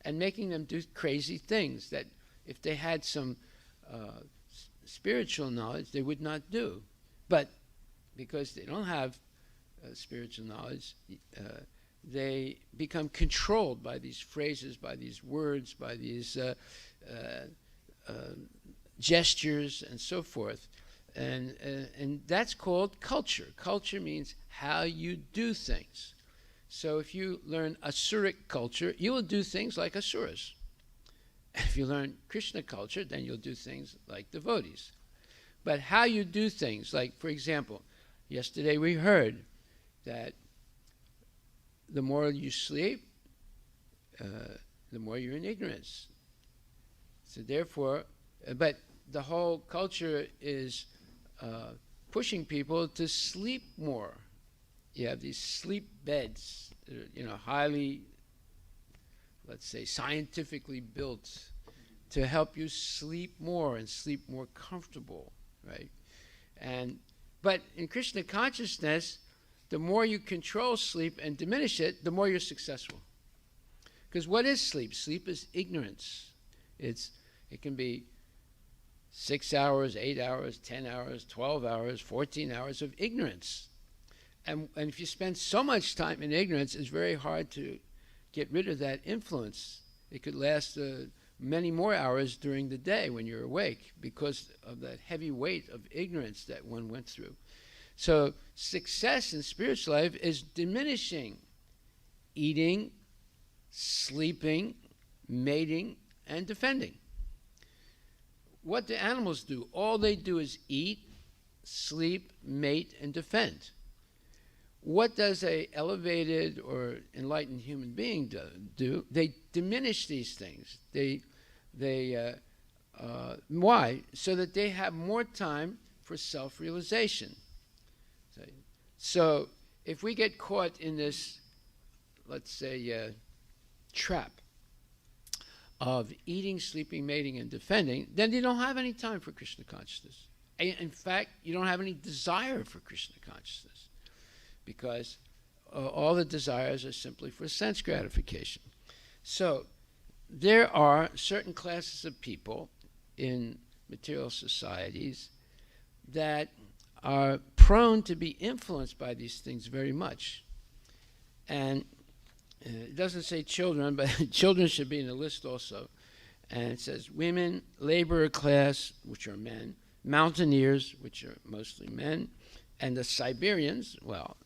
and making them do crazy things that if they had some spiritual knowledge, they would not do. But because they don't have spiritual knowledge, they become controlled by these phrases, by these words, by these gestures, and so forth. And that's called culture. Culture means how you do things. So if you learn Asuric culture, you will do things like Asuras. If you learn Krishna culture, then you'll do things like devotees. But how you do things, like, for example, yesterday we heard that the more you sleep, the more you're in ignorance. So therefore, but the whole culture is pushing people to sleep more. You have these sleep beds, highly, let's say, scientifically built to help you sleep more and sleep more comfortable, right? But in Krishna consciousness, the more you control sleep and diminish it, the more you're successful. Because what is sleep? Sleep is ignorance. It can be 6 hours, 8 hours, 10 hours, 12 hours, 14 hours of ignorance. And if you spend so much time in ignorance, it's very hard to get rid of that influence. It could last many more hours during the day when you're awake because of that heavy weight of ignorance that one went through. So success in spiritual life is diminishing eating, sleeping, mating, and defending. What do animals do? All they do is eat, sleep, mate, and defend. What does a elevated or enlightened human being do? They diminish these things. Why? So that they have more time for self-realization. So if we get caught in this, let's say, trap of eating, sleeping, mating, and defending, then you don't have any time for Krishna consciousness. In fact, you don't have any desire for Krishna consciousness, because all the desires are simply for sense gratification. So there are certain classes of people in material societies that are prone to be influenced by these things very much. And it doesn't say children, but children should be in the list also. And it says women, laborer class, which are men, mountaineers, which are mostly men, and the Siberians. Well,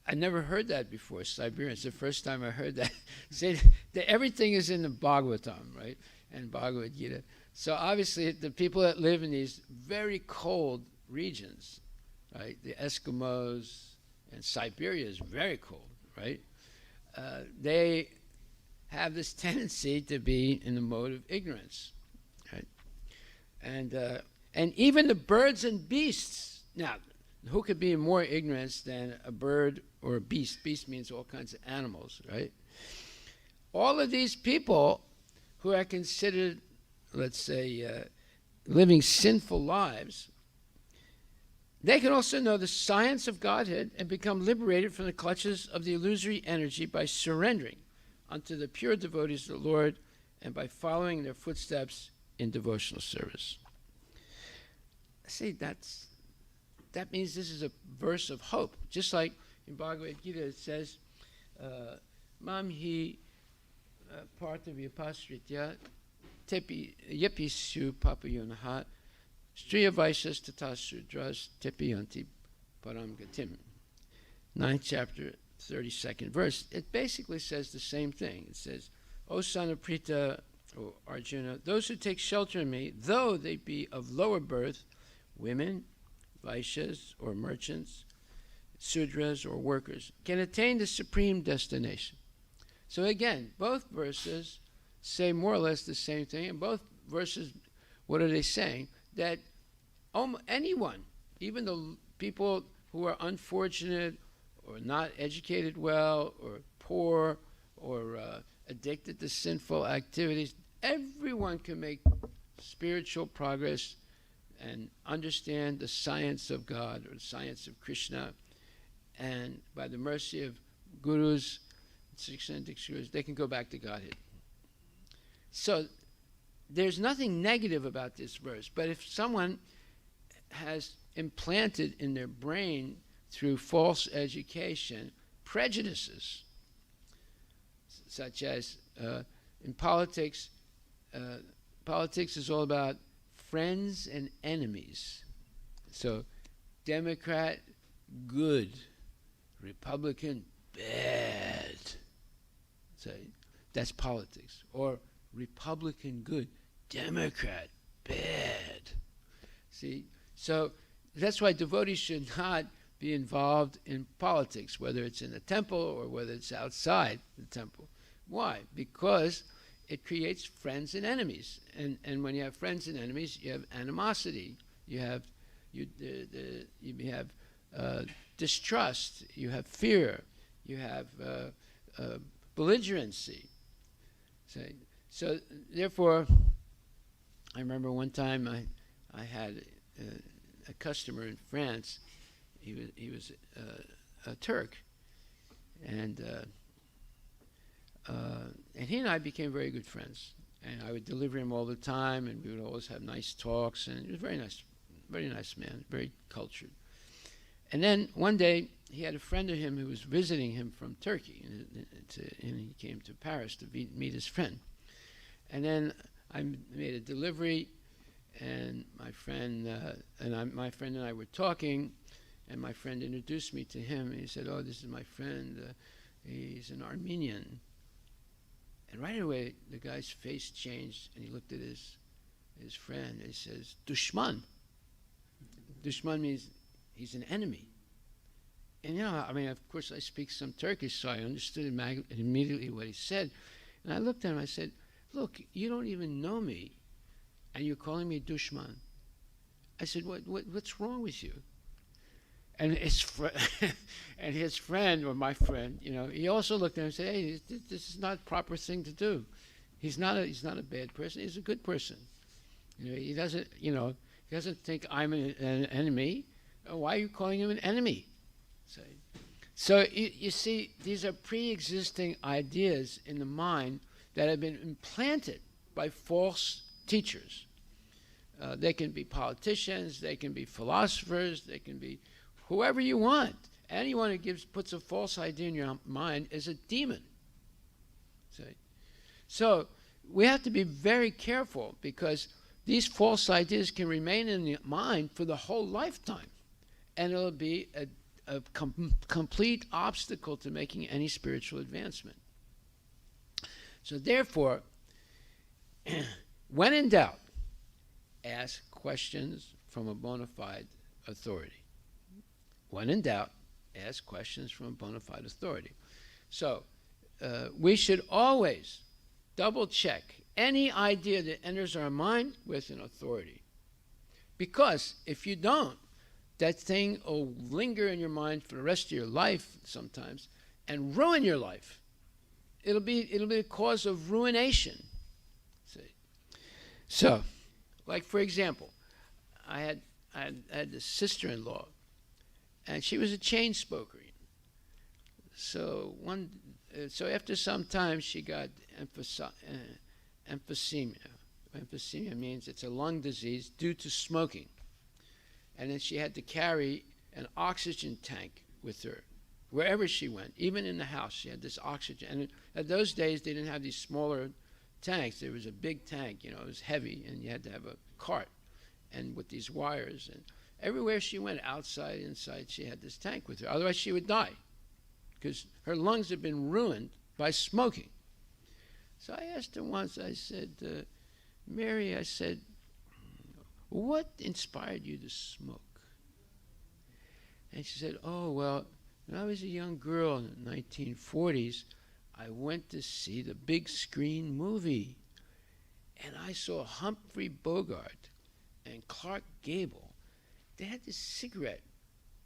I never heard that before, Siberians. The first time I heard that. Say that everything is in the Bhagavatam, right? And Bhagavad Gita. So obviously the people that live in these very cold regions, right? The Eskimos, and Siberia is very cold, right? They have this tendency to be in the mode of ignorance, right? And even the birds and beasts. Now, who could be in more ignorance than a bird or a beast? Beast means all kinds of animals, right? All of these people who are considered, let's say, living sinful lives, they can also know the science of Godhead and become liberated from the clutches of the illusory energy by surrendering unto the pure devotees of the Lord and by following their footsteps in devotional service. See, that means this is a verse of hope. Just like in Bhagavad Gita it says, Mam hi partavipasritya tepi yepisu papayonaha Striya Vaishas Tata Sudras Tepiyanti Param Gatim. 9th chapter, 32nd verse. It basically says the same thing. It says, O son of Prita, O Arjuna, those who take shelter in me, though they be of lower birth, women, Vaishyas or merchants, Sudras or workers, can attain the supreme destination. So again, both verses say more or less the same thing. And both verses, what are they saying? That anyone, even the people who are unfortunate or not educated well or poor or addicted to sinful activities, everyone can make spiritual progress and understand the science of God or the science of Krishna, and by the mercy of gurus, gurus, they can go back to Godhead. So there's nothing negative about this verse, but if someone has implanted in their brain through false education prejudices, such as in politics, politics is all about friends and enemies. So Democrat, good. Republican, bad. Say, that's politics. Or Republican, good. Democrat, bad. See, so that's why devotees should not be involved in politics, whether it's in the temple or whether it's outside the temple. Why? Because it creates friends and enemies, and when you have friends and enemies, you have animosity. You have distrust. You have fear. You have belligerency. So therefore, I remember one time I had a customer in France. He was a Turk, and he and I became very good friends. And I would deliver him all the time, and we would always have nice talks. And he was very nice man, very cultured. And then one day he had a friend of him who was visiting him from Turkey, and he came to Paris to meet his friend. And then I made a delivery, and my friend and I were talking, and my friend introduced me to him. And he said, "Oh, this is my friend. He's an Armenian." And right away, the guy's face changed, and he looked at his friend, and he says, "Dushman." Dushman means he's an enemy. And I mean, of course, I speak some Turkish, so I understood immediately what he said. And I looked at him, I said, "Look, you don't even know me, and you're calling me Dushman." I said, what's wrong with you? And his friend, or my friend, he also looked at him and said, "Hey, this is not a proper thing to do. He's not a bad person. He's a good person. He doesn't think I'm an enemy. Why are you calling him an enemy?" So you see, these are pre-existing ideas in the mind that have been implanted by false teachers. They can be politicians, they can be philosophers, they can be whoever you want. Anyone who puts a false idea in your mind is a demon. So we have to be very careful, because these false ideas can remain in the mind for the whole lifetime, and it'll be a complete obstacle to making any spiritual advancement. So therefore, when in doubt, ask questions from a bona fide authority. When in doubt, ask questions from a bona fide authority. So we should always double check any idea that enters our mind with an authority. Because if you don't, that thing will linger in your mind for the rest of your life sometimes and ruin your life. It'll be a cause of ruination. See? So, like for example, I had this sister-in-law, and she was a chain smoker. So after some time, she got emphysema. Emphysema means it's a lung disease due to smoking. And then she had to carry an oxygen tank with her wherever she went. Even in the house, she had this oxygen. And at those days, they didn't have these smaller tanks. There was a big tank, it was heavy, and you had to have a cart and with these wires. And everywhere she went, outside, inside, she had this tank with her. Otherwise, she would die, because her lungs had been ruined by smoking. So I asked her once, I said, "Mary," I said, "what inspired you to smoke?" And she said, "Oh, well, when I was a young girl in the 1940s, I went to see the big screen movie, and I saw Humphrey Bogart and Clark Gable. They had this cigarette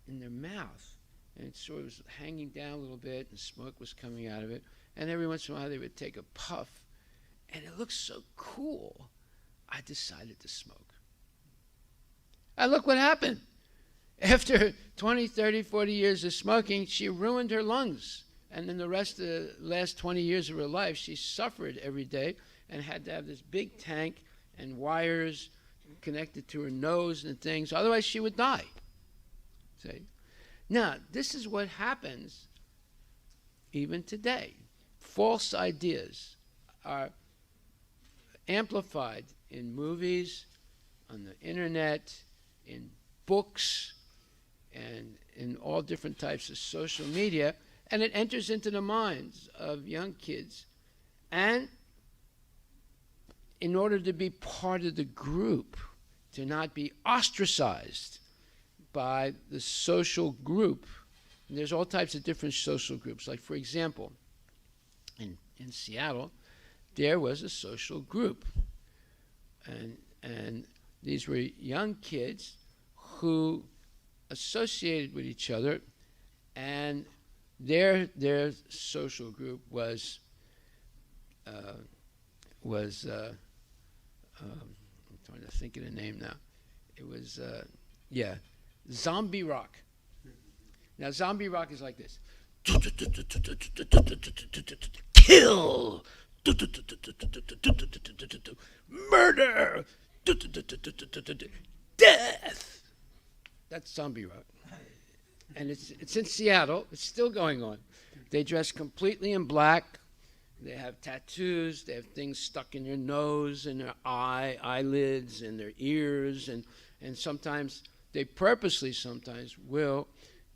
in their mouth, and it sort of was hanging down a little bit, and smoke was coming out of it, and every once in a while they would take a puff, and it looked so cool, I decided to smoke." And look what happened. After 20, 30, 40 years of smoking, she ruined her lungs. And then the rest of the last 20 years of her life, she suffered every day and had to have this big tank and wires connected to her nose and things. Otherwise, she would die. See? Now, this is what happens even today. False ideas are amplified in movies, on the internet, in books, and in all different types of social media, And it enters into the minds of young kids. And in order to be part of the group, to not be ostracized by the social group, and there's all types of different social groups. Like, for example, in Seattle, there was a social group. And these were young kids who associated with each other, and their social group was I'm trying to think of the name now. It was zombie rock. Now zombie rock is like this: kill, murder, death. That's zombie rock. And it's in Seattle. It's still going on. They dress completely in black. They have tattoos. They have things stuck in their nose and their eyelids and their ears. And sometimes they purposely sometimes will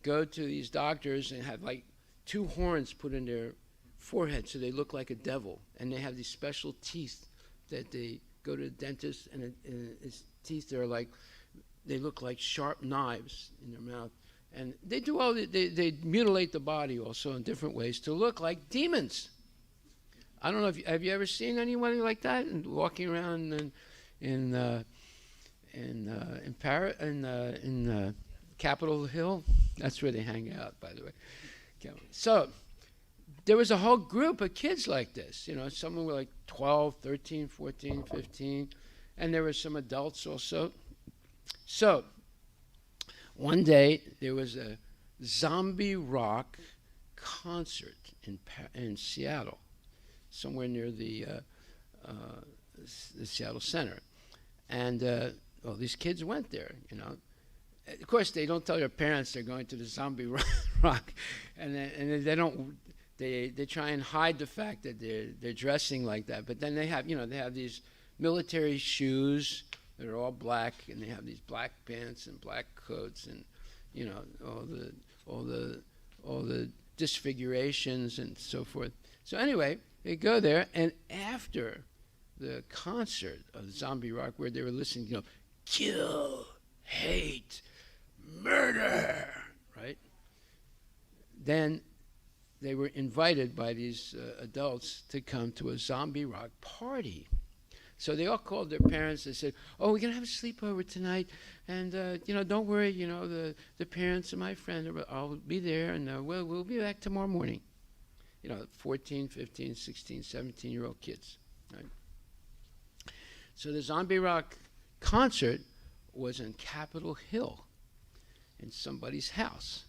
go to these doctors and have like 2 horns put in their forehead so they look like a devil. And they have these special teeth that they go to the dentist, and his teeth are like, they look like sharp knives in their mouth. And they do all they mutilate the body also in different ways to look like demons. I don't know if have you ever seen anyone like that and walking around in Paris, in Capitol Hill? That's where they hang out, by the way. So there was a whole group of kids like this. You know, some were like 12, 13, 14, 15, and there were some adults also. So one day there was a zombie rock concert in Seattle, somewhere near the Seattle Center, and well, these kids went there. You know, of course they don't tell their parents they're going to the zombie rock, and they don't. They try and hide the fact that they're dressing like that. But then they have these military shoes that are all black, and they have these black pants and black coats, and all the disfigurations and so forth. So anyway, they go there, and after the concert of zombie rock, where they were listening, kill, hate, murder, right? Then they were invited by these adults to come to a zombie rock party. So they all called their parents. They said, "Oh, we're gonna have a sleepover tonight, and don't worry. The parents of my friend, I'll be there, and we'll be back tomorrow morning." 14, 15, 16, 17-year-old kids. Right? So the zombie rock concert was in Capitol Hill, in somebody's house.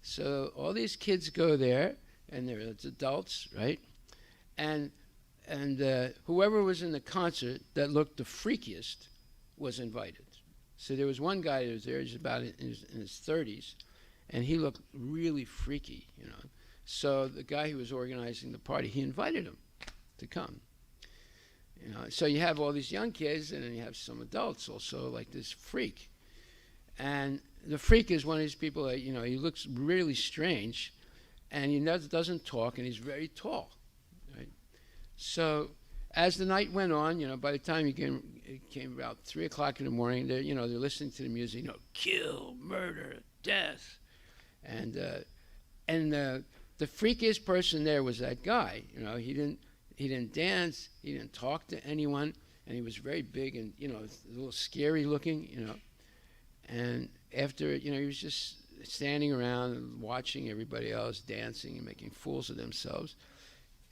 So all these kids go there, and they're adults, right? And whoever was in the concert that looked the freakiest was invited. So there was one guy that was there, he's about in his 30s, and he looked really freaky, So the guy who was organizing the party, he invited him to come. So you have all these young kids, and then you have some adults also, like this freak. And the freak is one of these people that, he looks really strange, and he doesn't talk, and he's very tall. Right? So as the night went on, by the time it came about 3 o'clock in the morning, they're listening to the music, kill, murder, death. And the freakiest person there was that guy. He didn't dance, he didn't talk to anyone, and he was very big and a little scary looking. And after he was just standing around and watching everybody else dancing and making fools of themselves.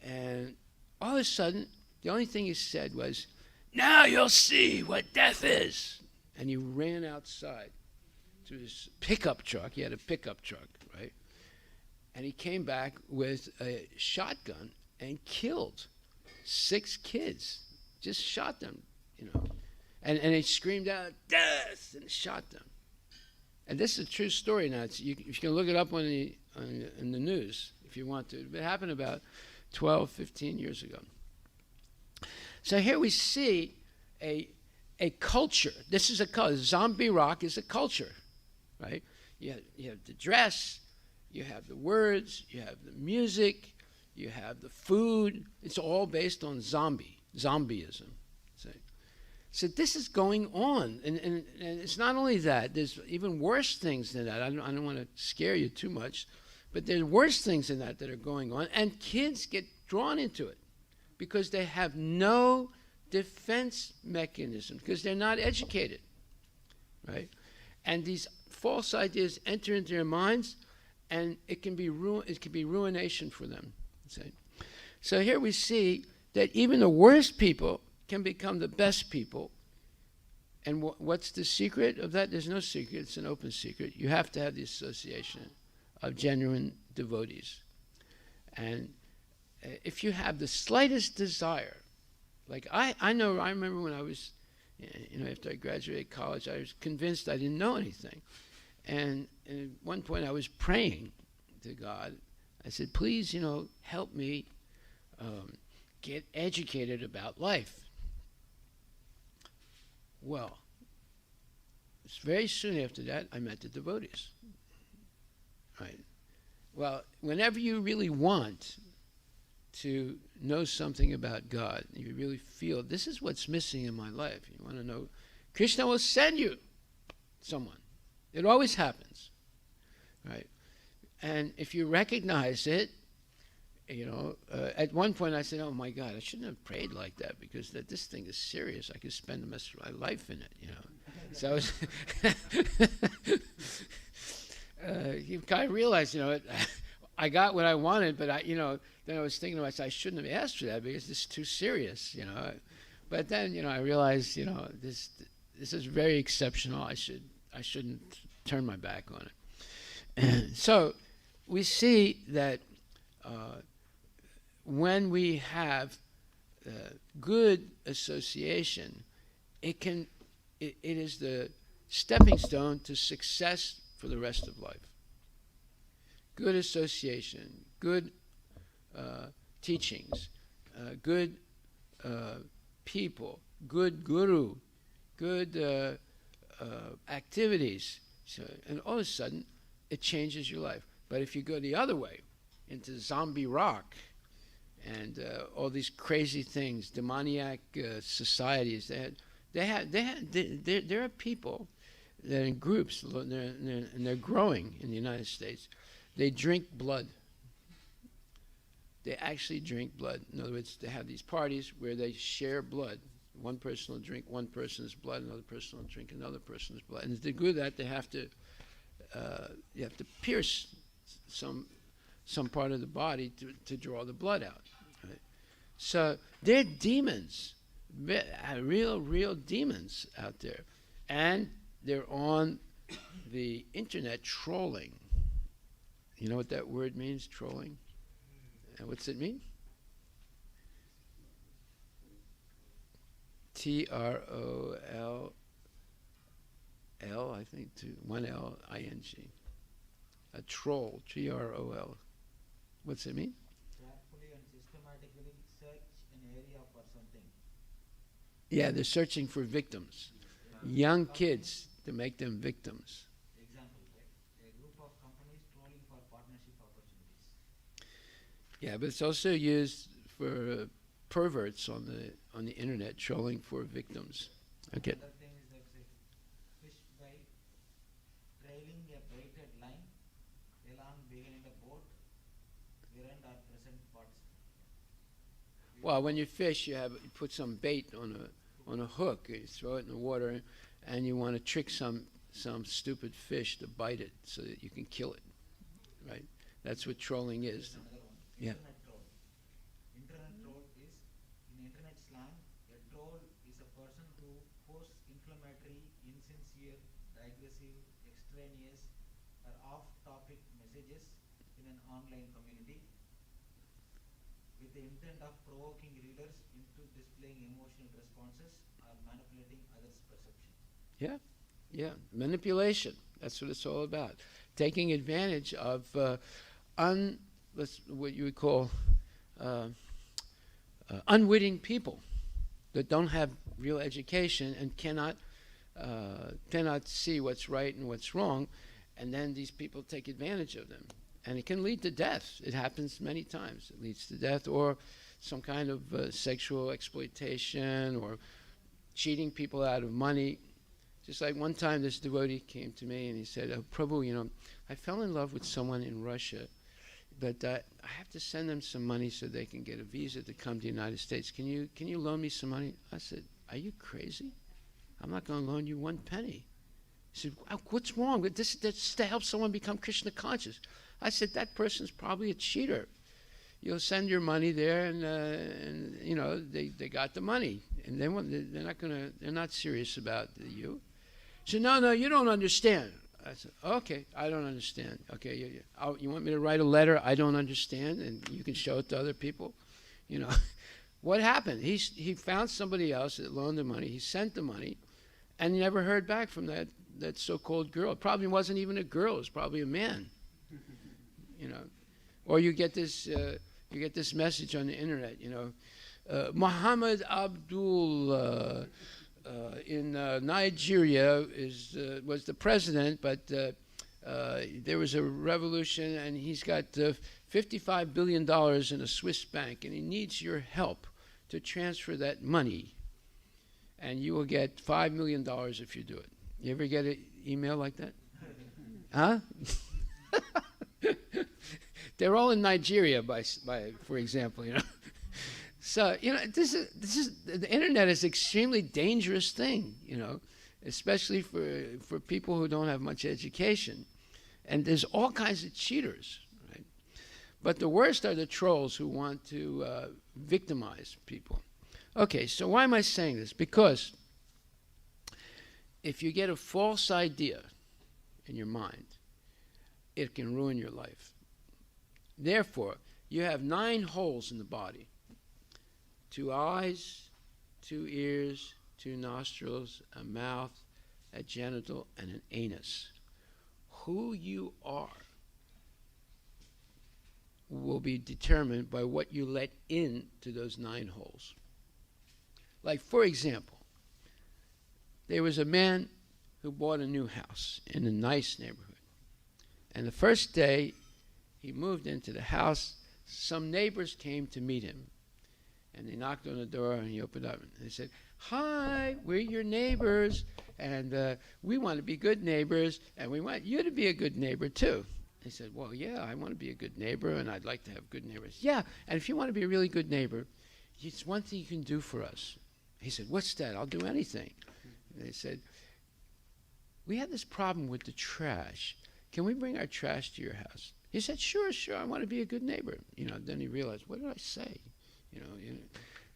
And all of a sudden, the only thing he said was, "Now you'll see what death is." And he ran outside to his pickup truck. He had a pickup truck, right? And he came back with a shotgun and killed 6 kids. Just shot them, And they screamed out, "Death!" and shot them. And this is a true story now. You can look it up in the news if you want to. It happened about 12, 15 years ago. So here we see a culture. This is a culture. Zombie rock is a culture, right? You have the dress, you have the words, you have the music, you have the food. It's all based on zombieism. See? So this is going on. And it's not only that, there's even worse things than that. I don't want to scare you too much, but there's worse things than that are going on. And kids get drawn into it because they have no defense mechanism, because they're not educated, right? And these false ideas enter into their minds, and it can be ruination for them. See? So here we see that even the worst people can become the best people. And what's the secret of that? There's no secret. It's an open secret. You have to have the association of genuine devotees. And if you have the slightest desire, like I remember when I was, after I graduated college, I was convinced I didn't know anything. And at one point I was praying to God. I said, please, help me get educated about life. Well, very soon after that, I met the devotees. Right. Well, whenever you really want to know something about God, you really feel this is what's missing in my life, you want to know, Krishna will send you someone. It always happens, right? And if you recognize it, at one point I said, oh my God, I shouldn't have prayed like that, because this thing is serious. I could spend the rest of my life in it, So you kind of realize, I got what I wanted, but then I was thinking to myself, I shouldn't have asked for that because this is too serious, But then, I realized, this is very exceptional. I shouldn't turn my back on it. And so we see that when we have good association, it is the stepping stone to success for the rest of life. Good association, good teachings, good people, good guru, good activities. So, and all of a sudden, it changes your life. But if you go the other way, into zombie rock, and all these crazy things, demoniac societies, there are people that are in groups, and they're growing in the United States. They drink blood. They actually drink blood. In other words, they have these parties where they share blood. One person will drink one person's blood, another person will drink another person's blood. And to do that, you have to pierce some part of the body to draw the blood out. Right? So they're demons, real demons out there. And they're on the internet trolling. You know what that word means, trolling? And what's it mean? Troll, I think, one L-I-N-G. A troll, T-R-O-L. What's it mean? Carefully and systematically search an area for something. Yeah, they're searching for victims. Young kids to make them victims. Example, right? A group of companies trolling for partnership opportunities. Yeah, but it's also used for perverts on the internet trolling for victims. Okay. Another thing is that say fish bait, trailing a baited line along behind a boat, wherein are present participants. Well, when you fish, you put some bait on a hook. You throw it in the water, and you want to trick some stupid fish to bite it so that you can kill it, right? That's what trolling is. Another one, Yeah. internet troll. Internet troll is, in internet slang, a troll is a person who posts inflammatory, insincere, digressive, extraneous, or off-topic messages in an online community with the intent of provoking readers into displaying emotional responses or manipulating others' perception. Yeah, manipulation. That's what it's all about. Taking advantage of what you would call unwitting people that don't have real education and cannot see what's right and what's wrong, and then these people take advantage of them. And it can lead to death. It happens many times. It leads to death, or some kind of sexual exploitation, or cheating people out of money. Just like one time this devotee came to me and he said, oh, Prabhu, you know, I fell in love with someone in Russia, but I have to send them some money so they can get a visa to come to the United States. Can you loan me some money? I said, are you crazy? I'm not going to loan you one penny. He said, what's wrong with this? That's to help someone become Krishna conscious. I said, that person's probably a cheater. You'll send your money there, and you know they got the money, and they're not serious about you. He said, no, you don't understand. I said, okay, I don't understand. Okay, you want me to write a letter I don't understand, and you can show it to other people? You know, what happened? He found somebody else that loaned the money. He sent the money, and never heard back from that so-called girl. It probably wasn't even a girl. It was probably a man. You know, or you get this message on the internet. You know, Muhammad Abdul in Nigeria was the president, but there was a revolution, and he's got $55 billion in a Swiss bank, and he needs your help to transfer that money, and you will get $5 million if you do it. You ever get an email like that? Huh? They're all in Nigeria, for example, you know. So, you know, this is the internet is an extremely dangerous thing, you know, especially for people who don't have much education. And there's all kinds of cheaters, right? But the worst are the trolls who want to victimize people. Okay, so why am I saying this? Because if you get a false idea in your mind, it can ruin your life. Therefore, you have 9 holes in the body: 2 eyes, 2 ears, 2 nostrils, a mouth, a genital, and an anus. Who you are will be determined by what you let into those 9 holes. Like, for example, there was a man who bought a new house in a nice neighborhood. And the first day he moved into the house, some neighbors came to meet him. And they knocked on the door, and he opened up, and they said, hi, we're your neighbors, and we want to be good neighbors, and we want you to be a good neighbor too. He said, well, yeah, I want to be a good neighbor, and I'd like to have good neighbors. Yeah, and if you want to be a really good neighbor, it's one thing you can do for us. He said, what's that? I'll do anything. And they said, we have this problem with the trash. Can we bring our trash to your house? He said, sure, I want to be a good neighbor. You know, then he realized, what did I say? You know.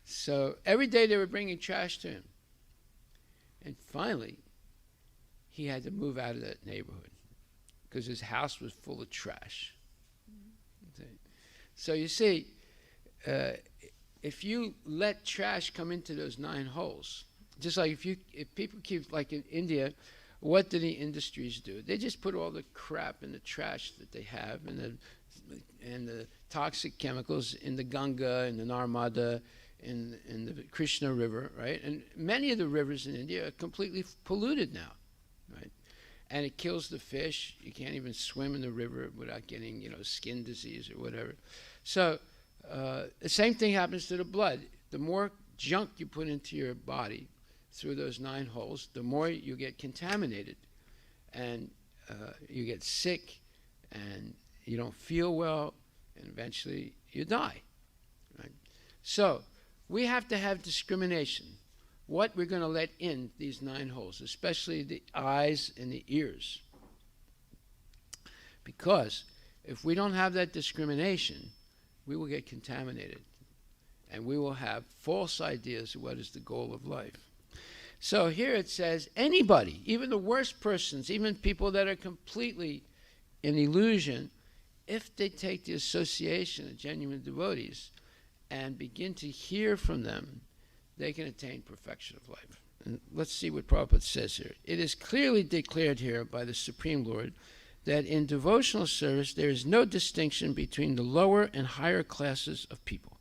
So every day they were bringing trash to him. And finally, he had to move out of that neighborhood because his house was full of trash. Okay. So you see, if you let trash come into those 9 holes, just like if people keep, like in India, what do the industries do? They just put all the crap in the trash that they have, and the toxic chemicals in the Ganga, in the Narmada, in the Krishna River, right? And many of the rivers in India are completely polluted now, right? And it kills the fish. You can't even swim in the river without getting, you know, skin disease or whatever. So the same thing happens to the blood. The more junk you put into your body through those 9 holes, the more you get contaminated, and you get sick, and you don't feel well, and eventually you die, right? So we have to have discrimination, what we're going to let in these 9 holes, especially the eyes and the ears. Because if we don't have that discrimination, we will get contaminated, and we will have false ideas of what is the goal of life. So here it says, anybody, even the worst persons, even people that are completely in illusion, if they take the association of genuine devotees and begin to hear from them, they can attain perfection of life. And let's see what Prabhupada says here. It is clearly declared here by the Supreme Lord that in devotional service there is no distinction between the lower and higher classes of people.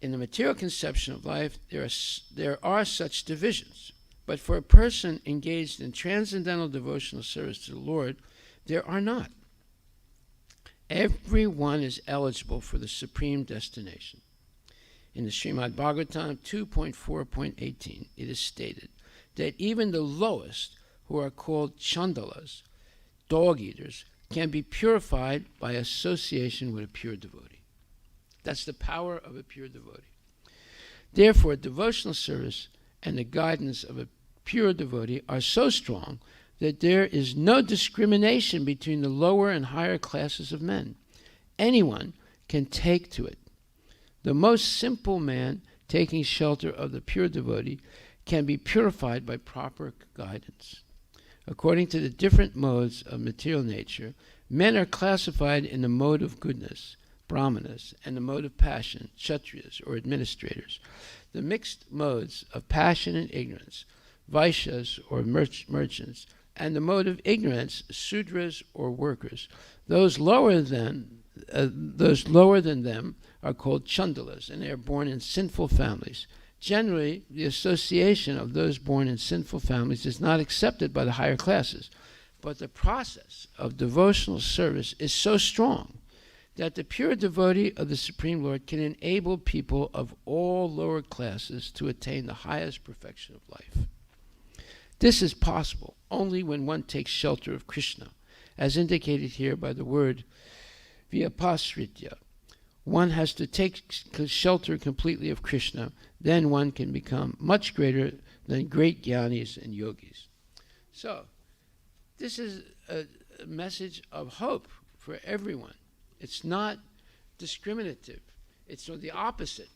In the material conception of life, there are such divisions. But for a person engaged in transcendental devotional service to the Lord, there are not. Everyone is eligible for the supreme destination. In the Srimad Bhagavatam 2.4.18, it is stated that even the lowest, who are called chandalas, dog eaters, can be purified by association with a pure devotee. That's the power of a pure devotee. Therefore, devotional service and the guidance of a pure devotee are so strong that there is no discrimination between the lower and higher classes of men. Anyone can take to it. The most simple man taking shelter of the pure devotee can be purified by proper guidance. According to the different modes of material nature, men are classified in the mode of goodness, brahmanas, and the mode of passion, kshatriyas, or administrators. The mixed modes of passion and ignorance, vaishyas, or merchants, and the mode of ignorance, sudras, or workers. Those lower than them are called chandalas, and they are born in sinful families. Generally, the association of those born in sinful families is not accepted by the higher classes, but the process of devotional service is so strong that the pure devotee of the Supreme Lord can enable people of all lower classes to attain the highest perfection of life. This is possible only when one takes shelter of Krishna, as indicated here by the word vyapasritya. One has to take shelter completely of Krishna, then one can become much greater than great jnanis and yogis. So, this is a message of hope for everyone. It's not discriminative. It's the opposite.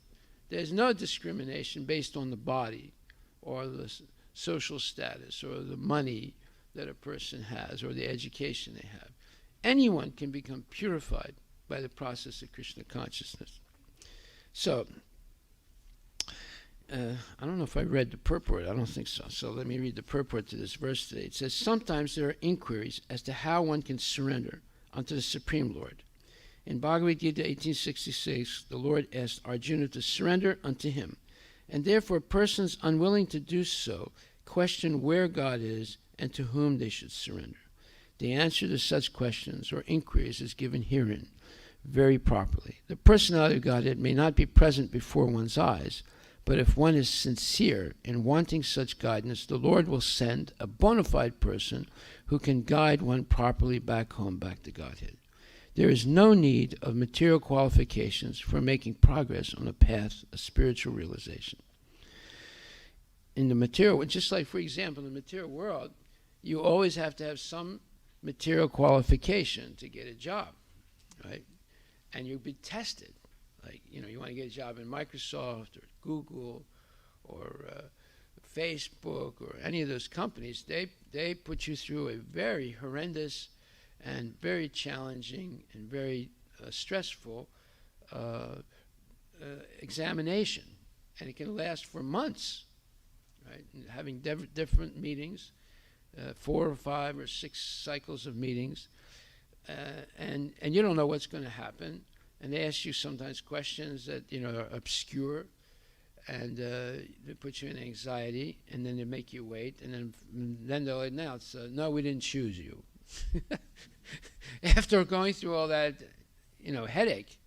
There's no discrimination based on the body or the social status or the money that a person has or the education they have. Anyone can become purified by the process of Krishna consciousness. So, I don't know if I read the purport. I don't think so. So let me read the purport to this verse today. It says, sometimes there are inquiries as to how one can surrender unto the Supreme Lord. In Bhagavad Gita 1866, the Lord asked Arjuna to surrender unto him, and therefore persons unwilling to do so question where God is and to whom they should surrender. The answer to such questions or inquiries is given herein very properly. The personality of Godhead may not be present before one's eyes, but if one is sincere in wanting such guidance, the Lord will send a bona fide person who can guide one properly back home, back to Godhead. There is no need of material qualifications for making progress on the path of spiritual realization. In the material, just like, for example, in the material world, you always have to have some material qualification to get a job, right? And you'll be tested. Like, you want to get a job in Microsoft or Google or Facebook or any of those companies, they put you through a very horrendous and very challenging and very stressful examination. And it can last for months, right? And having different meetings, 4 or 5 or 6 cycles of meetings, and you don't know what's going to happen. And they ask you sometimes questions that are obscure, and they put you in anxiety, and then they make you wait, and then they'll announce, "No, we didn't choose you." After going through all that, headache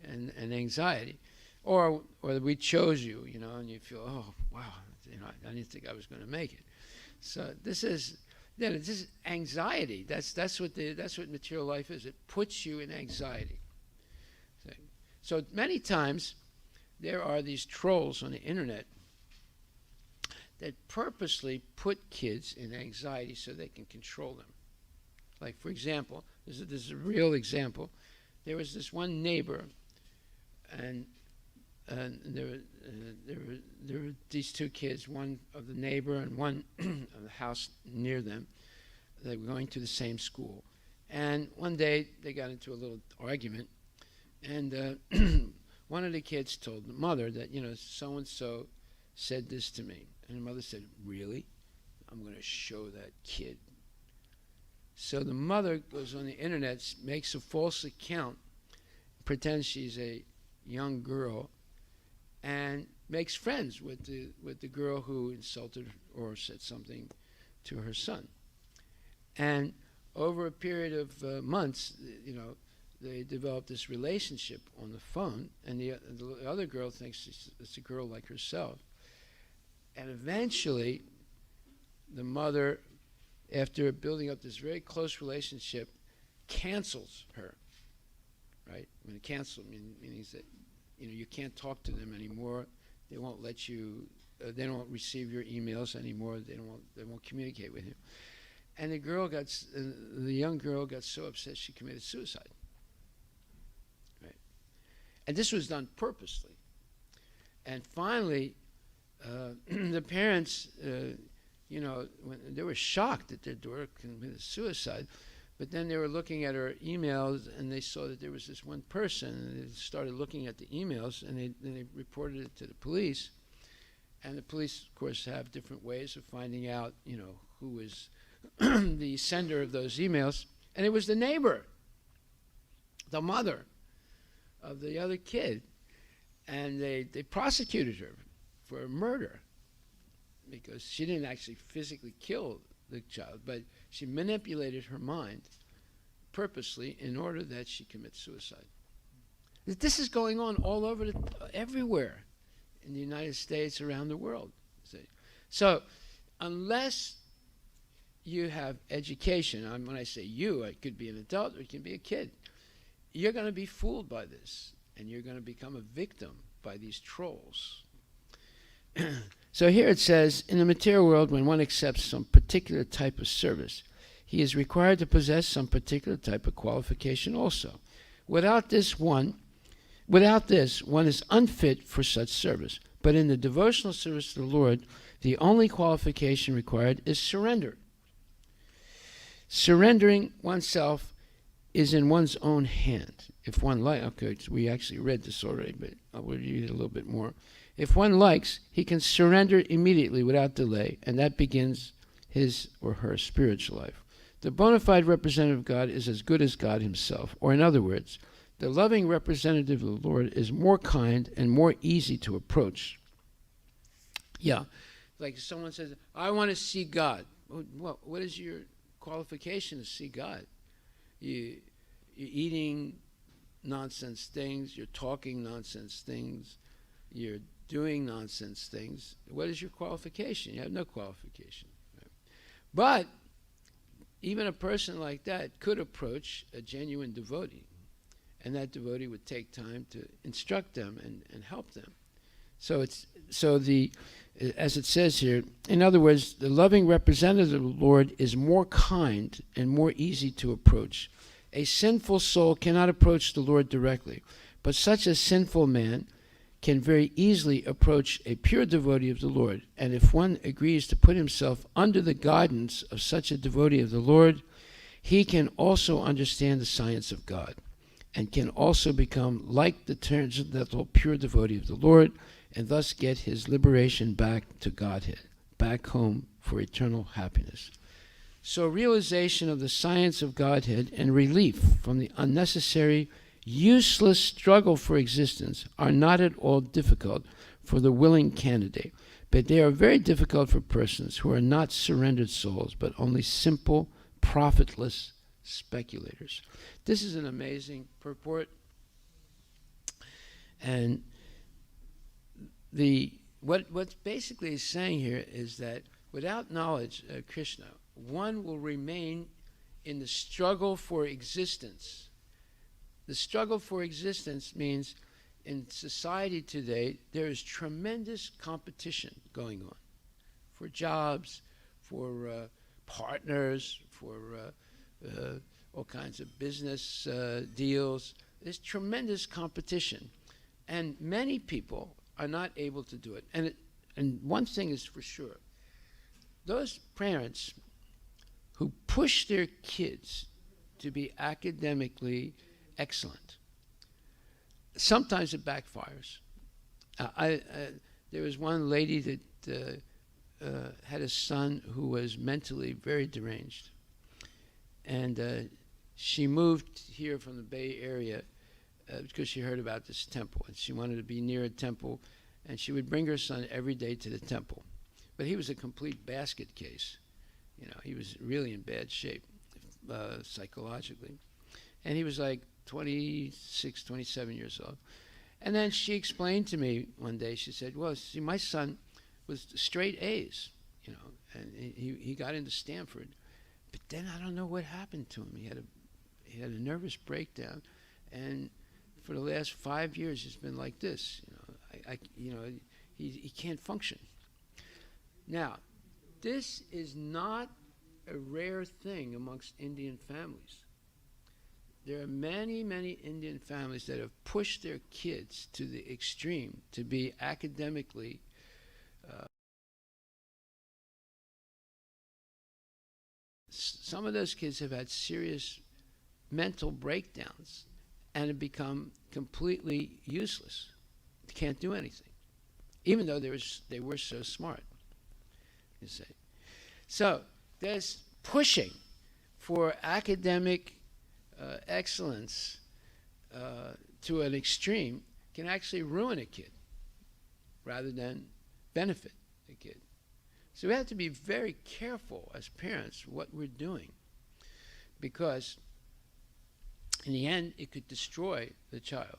and anxiety, or we chose you, and you feel, oh wow, I didn't think I was going to make it. So this is anxiety. That's what material life is. It puts you in anxiety. So many times there are these trolls on the internet that purposely put kids in anxiety so they can control them. Like, for example, this is a real example. There was this one neighbor, and there were these 2 kids, one of the neighbor and one of the house near them. They were going to the same school. And one day they got into a little argument, and one of the kids told the mother that, so-and-so said this to me. And the mother said, "Really? I'm going to show that kid." So the mother goes on the internet, makes a false account, pretends she's a young girl, and makes friends with the girl who insulted or said something to her son. And over a period of months, they develop this relationship on the phone, and the other girl thinks it's a girl like herself. And eventually, the mother, after building up this very close relationship, cancels her. Right? I mean, cancel means that you can't talk to them anymore. They won't let you. They don't receive your emails anymore. They won't communicate with you. And the young girl got so upset she committed suicide. Right? And this was done purposely. And finally, the parents, when they were shocked that their daughter committed suicide. But then they were looking at her emails, and they saw that there was this one person, and they started looking at the emails, and they reported it to the police. And the police, of course, have different ways of finding out, who was the sender of those emails. And it was the neighbor, the mother of the other kid. And they prosecuted her for murder because she didn't actually physically kill the child, but she manipulated her mind purposely in order that she commit suicide. This is going on all over, everywhere in the United States, around the world. So unless you have education, when I say you, it could be an adult or it can be a kid, you're going to be fooled by this, and you're going to become a victim by these trolls. So here it says, in the material world, when one accepts some particular type of service, he is required to possess some particular type of qualification also. Without this, one is unfit for such service. But in the devotional service to the Lord, the only qualification required is surrender. Surrendering oneself is in one's own hand. If one likes, okay, so we actually read this already, but I will read it a little bit more. If one likes, he can surrender immediately without delay, and that begins his or her spiritual life. The bona fide representative of God is as good as God himself. Or in other words, the loving representative of the Lord is more kind and more easy to approach. Yeah, like if someone says, I want to see God. Well, what is your qualification to see God? You're eating nonsense things, you're talking nonsense things, you're doing nonsense things. What is your qualification? You have no qualification. Right? But even a person like that could approach a genuine devotee, and that devotee would take time to instruct them and help them. As it says here, in other words, the loving representative of the Lord is more kind and more easy to approach. A sinful soul cannot approach the Lord directly, but such a sinful man can very easily approach a pure devotee of the Lord. And if one agrees to put himself under the guidance of such a devotee of the Lord, he can also understand the science of God, and can also become like the transcendental pure devotee of the Lord, and thus get his liberation back to Godhead, back home for eternal happiness. So realization of the science of Godhead and relief from the unnecessary, useless struggle for existence are not at all difficult for the willing candidate, but they are very difficult for persons who are not surrendered souls, but only simple, profitless speculators. This is an amazing purport. And what's basically saying here is that without knowledge of Krishna, one will remain in the struggle for existence. The struggle for existence means in society today, there is tremendous competition going on for jobs, for partners, for all kinds of business deals. There's tremendous competition. And many people are not able to do it. And one thing is for sure, those parents who push their kids to be academically excellent, sometimes it backfires. There was one lady that had a son who was mentally very deranged. And she moved here from the Bay Area because she heard about this temple, and she wanted to be near a temple, and she would bring her son every day to the temple. But he was a complete basket case. He was really in bad shape psychologically. And he was like 26, 27 years old. And then she explained to me one day, she said, well, see, my son was straight A's, and he got into Stanford. But then I don't know what happened to him. He had a nervous breakdown, and for the last 5 years he's been like this. He can't function. Now, this is not a rare thing amongst Indian families. There are many, many Indian families that have pushed their kids to the extreme to be academically some of those kids have had serious mental breakdowns and have become completely useless. They can't do anything, even though they were so smart, you see. So there's pushing for academic excellence to an extreme can actually ruin a kid rather than benefit a kid. So we have to be very careful as parents what we're doing, because in the end it could destroy the child.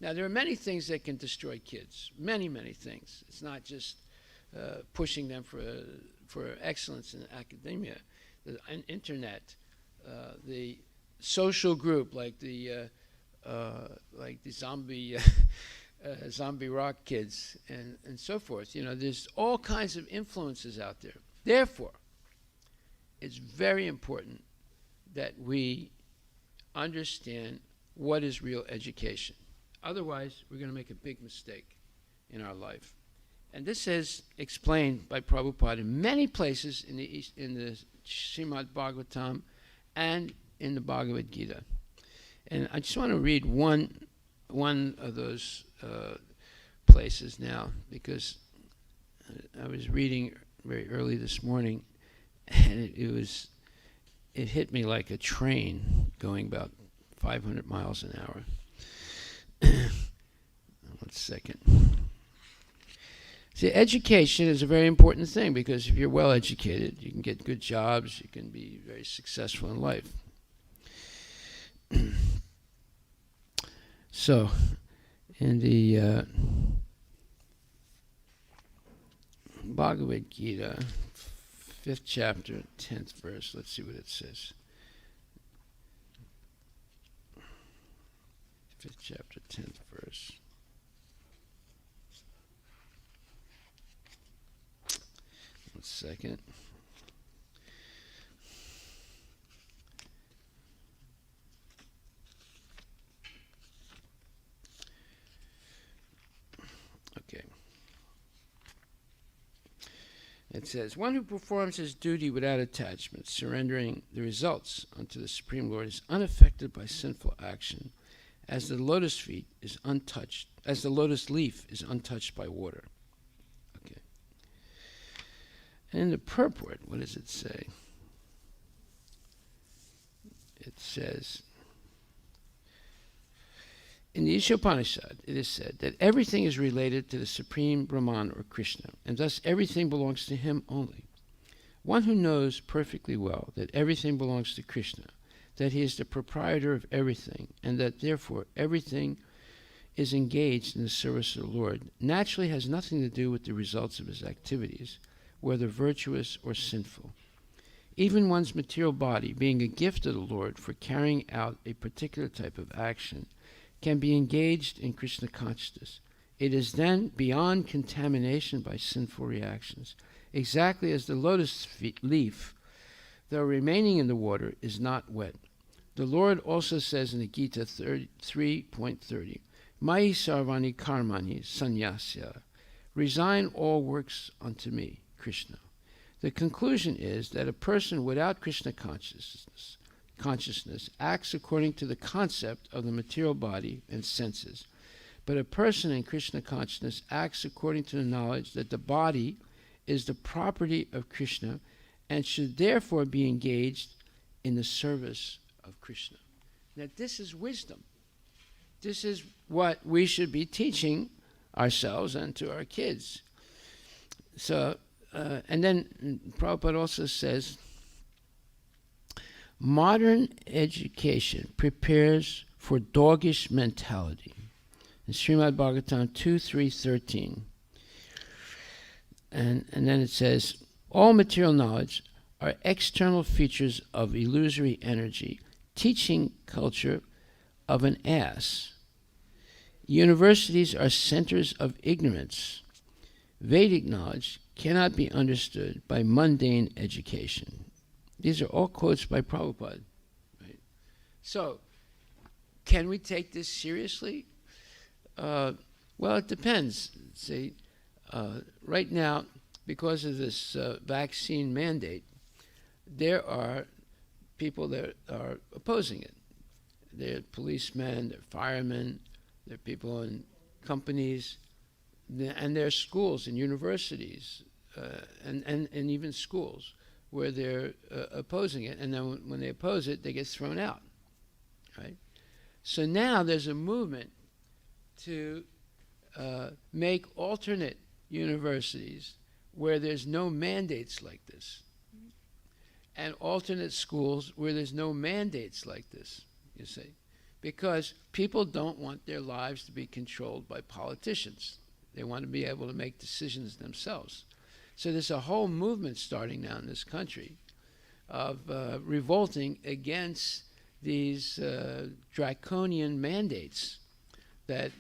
Now there are many things that can destroy kids, many, many things. It's not just pushing them for excellence in academia. The internet, the social group like the zombie zombie rock kids and so forth. There's all kinds of influences out there. Therefore, it's very important that we understand what is real education. Otherwise, we're going to make a big mistake in our life. And this is explained by Prabhupada in many places in the Srimad Bhagavatam and in the Bhagavad Gita. And I just want to read one of those places now, because I was reading very early this morning, and it hit me like a train going about 500 miles an hour. 1 second. See, education is a very important thing, because if you're well educated, you can get good jobs, you can be very successful in life. So, in the Bhagavad Gita, 5th chapter, 10th verse, let's see what it says. 5th chapter, 10th verse. One second. Okay. It says, one who performs his duty without attachment, surrendering the results unto the Supreme Lord, is unaffected by sinful action, as the lotus leaf is untouched by water. Okay. And in the purport, what does it say? It says, in the Ishopanishad, it is said that everything is related to the Supreme Brahman or Krishna, and thus everything belongs to him only. One who knows perfectly well that everything belongs to Krishna, that he is the proprietor of everything, and that therefore everything is engaged in the service of the Lord, naturally has nothing to do with the results of his activities, whether virtuous or sinful. Even one's material body, being a gift of the Lord for carrying out a particular type of action, can be engaged in Krishna consciousness. It is then beyond contamination by sinful reactions, exactly as the lotus leaf, though remaining in the water, is not wet. The Lord also says in the Gita 3.30, Mai sarvani karmani sannyasya, resign all works unto me, Krishna. The conclusion is that a person without Krishna consciousness acts according to the concept of the material body and senses. But a person in Krishna consciousness acts according to the knowledge that the body is the property of Krishna and should therefore be engaged in the service of Krishna. Now this is wisdom. This is what we should be teaching ourselves and to our kids. So, and then Prabhupada also says, modern education prepares for doggish mentality. In Srimad Bhagavatam 2.3.13. And then it says, all material knowledge are external features of illusory energy, teaching culture of an ass. Universities are centers of ignorance. Vedic knowledge cannot be understood by mundane education. These are all quotes by Prabhupada. Right? So, can we take this seriously? Well, it depends. See, right now, because of this vaccine mandate, there are people that are opposing it. They're policemen, they're firemen, they're people in companies, and there are schools and universities, and even schools where they're opposing it. And then when they oppose it, they get thrown out, right? So now there's a movement to make alternate universities where there's no mandates like this, and alternate schools where there's no mandates like this, you see, because people don't want their lives to be controlled by politicians. They want to be able to make decisions themselves. So there's a whole movement starting now in this country of revolting against these draconian mandates that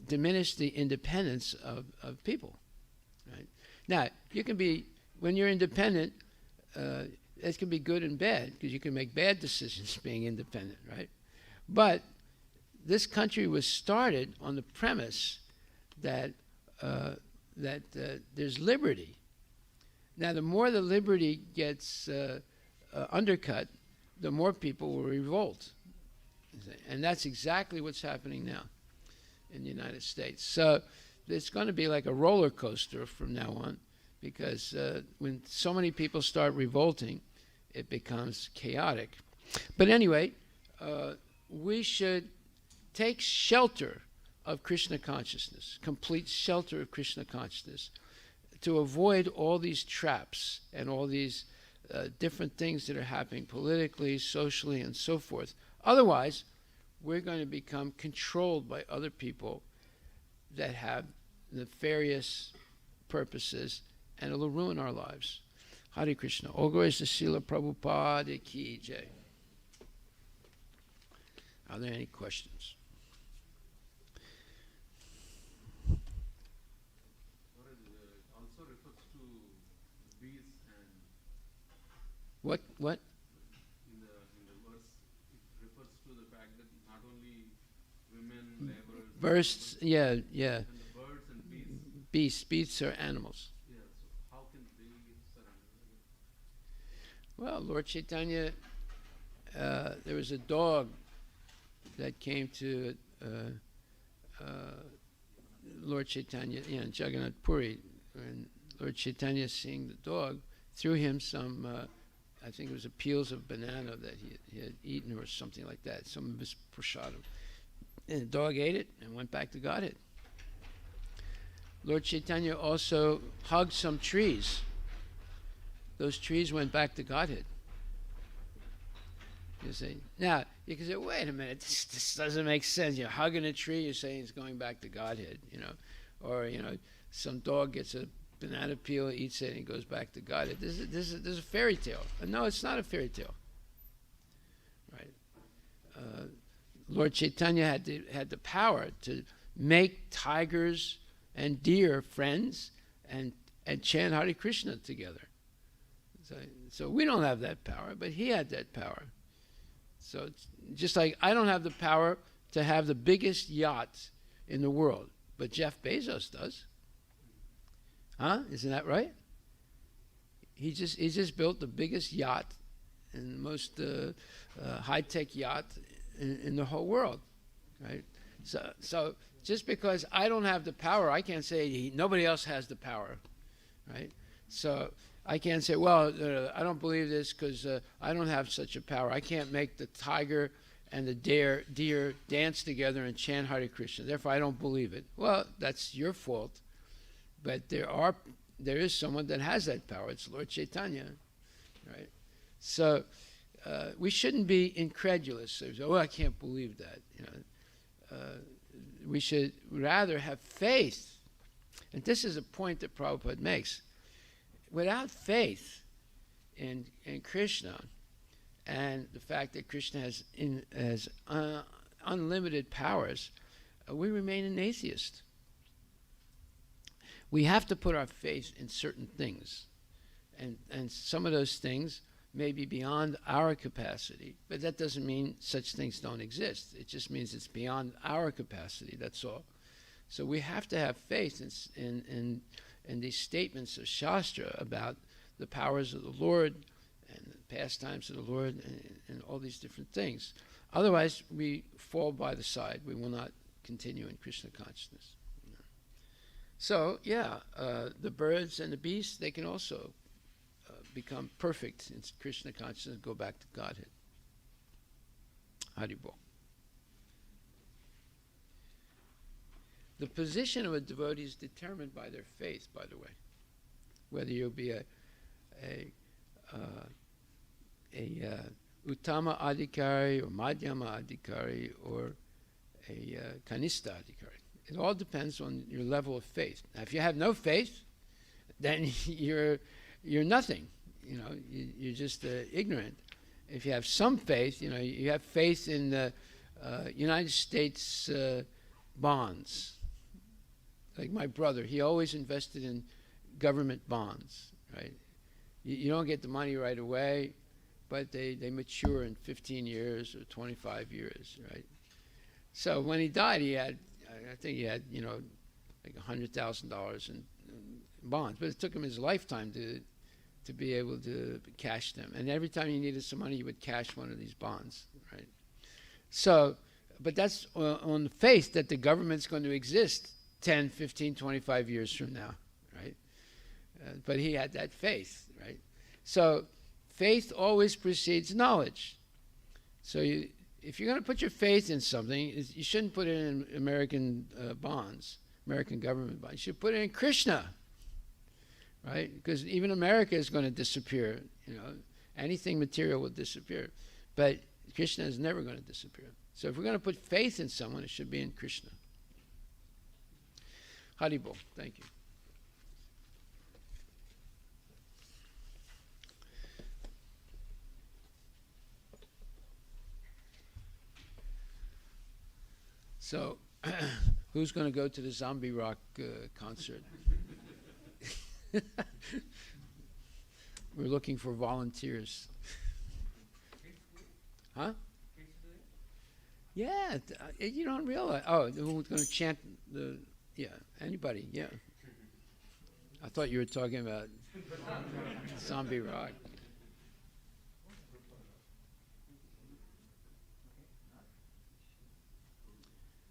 diminish the independence of people. Right? Now, you can be, when you're independent, it can be good and bad, because you can make bad decisions being independent, right? But this country was started on the premise that there's liberty. Now, the more the liberty gets undercut, the more people will revolt. And that's exactly what's happening now in the United States. So it's going to be like a roller coaster from now on, because when so many people start revolting, it becomes chaotic. But anyway, we should take shelter of Krishna consciousness, complete shelter of Krishna consciousness, to avoid all these traps and all these different things that are happening politically, socially, and so forth. Otherwise, we're going to become controlled by other people that have nefarious purposes, and it'll ruin our lives. Hare Krishna. All glories to Srila Prabhupada Ki Jai. Are there any questions? Also refers to bees and What? in the verse it refers to the fact that not only women, laborers, Birds, yeah. and the birds and bees. Beasts. Beasts are animals. Yeah, so how can they surrender? Well, Lord Chaitanya, there was a dog that came to Lord Chaitanya, in Jagannath Puri, and Lord Chaitanya, seeing the dog, threw him some, I think it was peels of banana that he had eaten or something like that, some of his prasadam. And the dog ate it and went back to Godhead. Lord Chaitanya also hugged some trees. Those trees went back to Godhead. You see? Now, you can say, wait a minute, this doesn't make sense. You're hugging a tree, you're saying it's going back to Godhead, Or, some dog gets a banana peel, eats it, and it goes back to Godhead. This is a fairy tale. No, it's not a fairy tale. Right? Lord Chaitanya had the power to make tigers and deer friends and chant Hare Krishna together. So we don't have that power, but he had that power. So it's just like I don't have the power to have the biggest yacht in the world, but Jeff Bezos does. Huh? Isn't that right? He just built the biggest yacht and the most high-tech yacht in the whole world, right? So just because I don't have the power, I can't say nobody else has the power, right? So I can't say, well, I don't believe this because I don't have such a power. I can't make the tiger and the deer dance together and chant Hare Krishna. Therefore, I don't believe it. Well, that's your fault. But there is someone that has that power. It's Lord Chaitanya, right? So we shouldn't be incredulous. So, oh, I can't believe that. We should rather have faith. And this is a point that Prabhupada makes. Without faith in Krishna and the fact that Krishna has unlimited powers, we remain an atheist. We have to put our faith in certain things. And some of those things may be beyond our capacity, but that doesn't mean such things don't exist. It just means it's beyond our capacity, that's all. So we have to have faith in these statements of Shastra about the powers of the Lord and the pastimes of the Lord and all these different things. Otherwise, we fall by the side. We will not continue in Krishna consciousness. So, yeah, the birds and the beasts, they can also become perfect in Krishna consciousness and go back to Godhead. Haribol. The position of a devotee is determined by their faith, by the way. Whether you'll be a Uttama Adhikari or Madhyama Adhikari or a Kanista Adhikari. It all depends on your level of faith. Now, if you have no faith, then you're nothing. You're just ignorant. If you have some faith, you have faith in the United States bonds. Like my brother, he always invested in government bonds, right? You don't get the money right away, but they mature in 15 years or 25 years, right? So when he died, I think he had, like $100,000 in bonds, but it took him his lifetime to be able to cash them. And every time he needed some money, he would cash one of these bonds, right? So, but that's on the faith that the government's going to exist 10, 15, 25 years from now, right? But he had that faith, right? So faith always precedes knowledge. So if you're going to put your faith in something, you shouldn't put it in American bonds, American government bonds. You should put it in Krishna, right? Because even America is going to disappear. Anything material will disappear, but Krishna is never going to disappear. So if we're going to put faith in someone, it should be in Krishna. Haribol, thank you. So, who's going to go to the zombie rock concert? We're looking for volunteers. Huh? Yeah, you don't realize. Oh, who's going to chant the? Yeah, anybody? Yeah. I thought you were talking about zombie rock.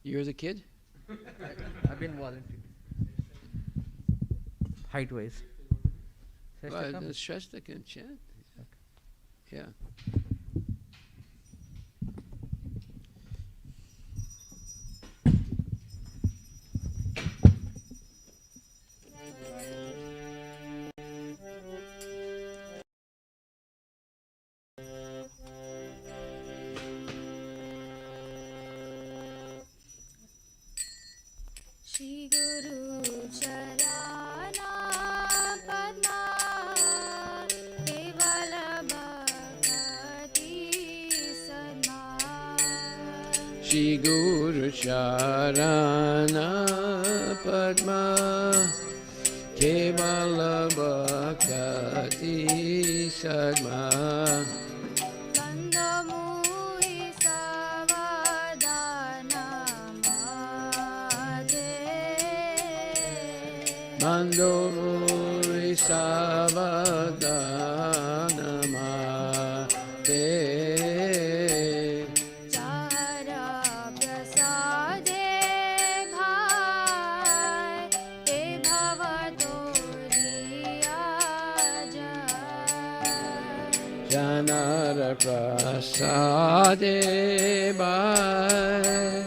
You're the kid? I've been volunteering. Height-wise. Well, the Shasta can chant. Okay. Yeah. Shri Guru Charana Padma Kevala Bhakti Sadma Shri Guru Charana Padma Kevala Bhakti Sadma Bandamui Savadana Madhe Bandamui Savadana Madhe Chara Prasade Bhai Te Bhavatoriya Jai Janara Prasade Bhai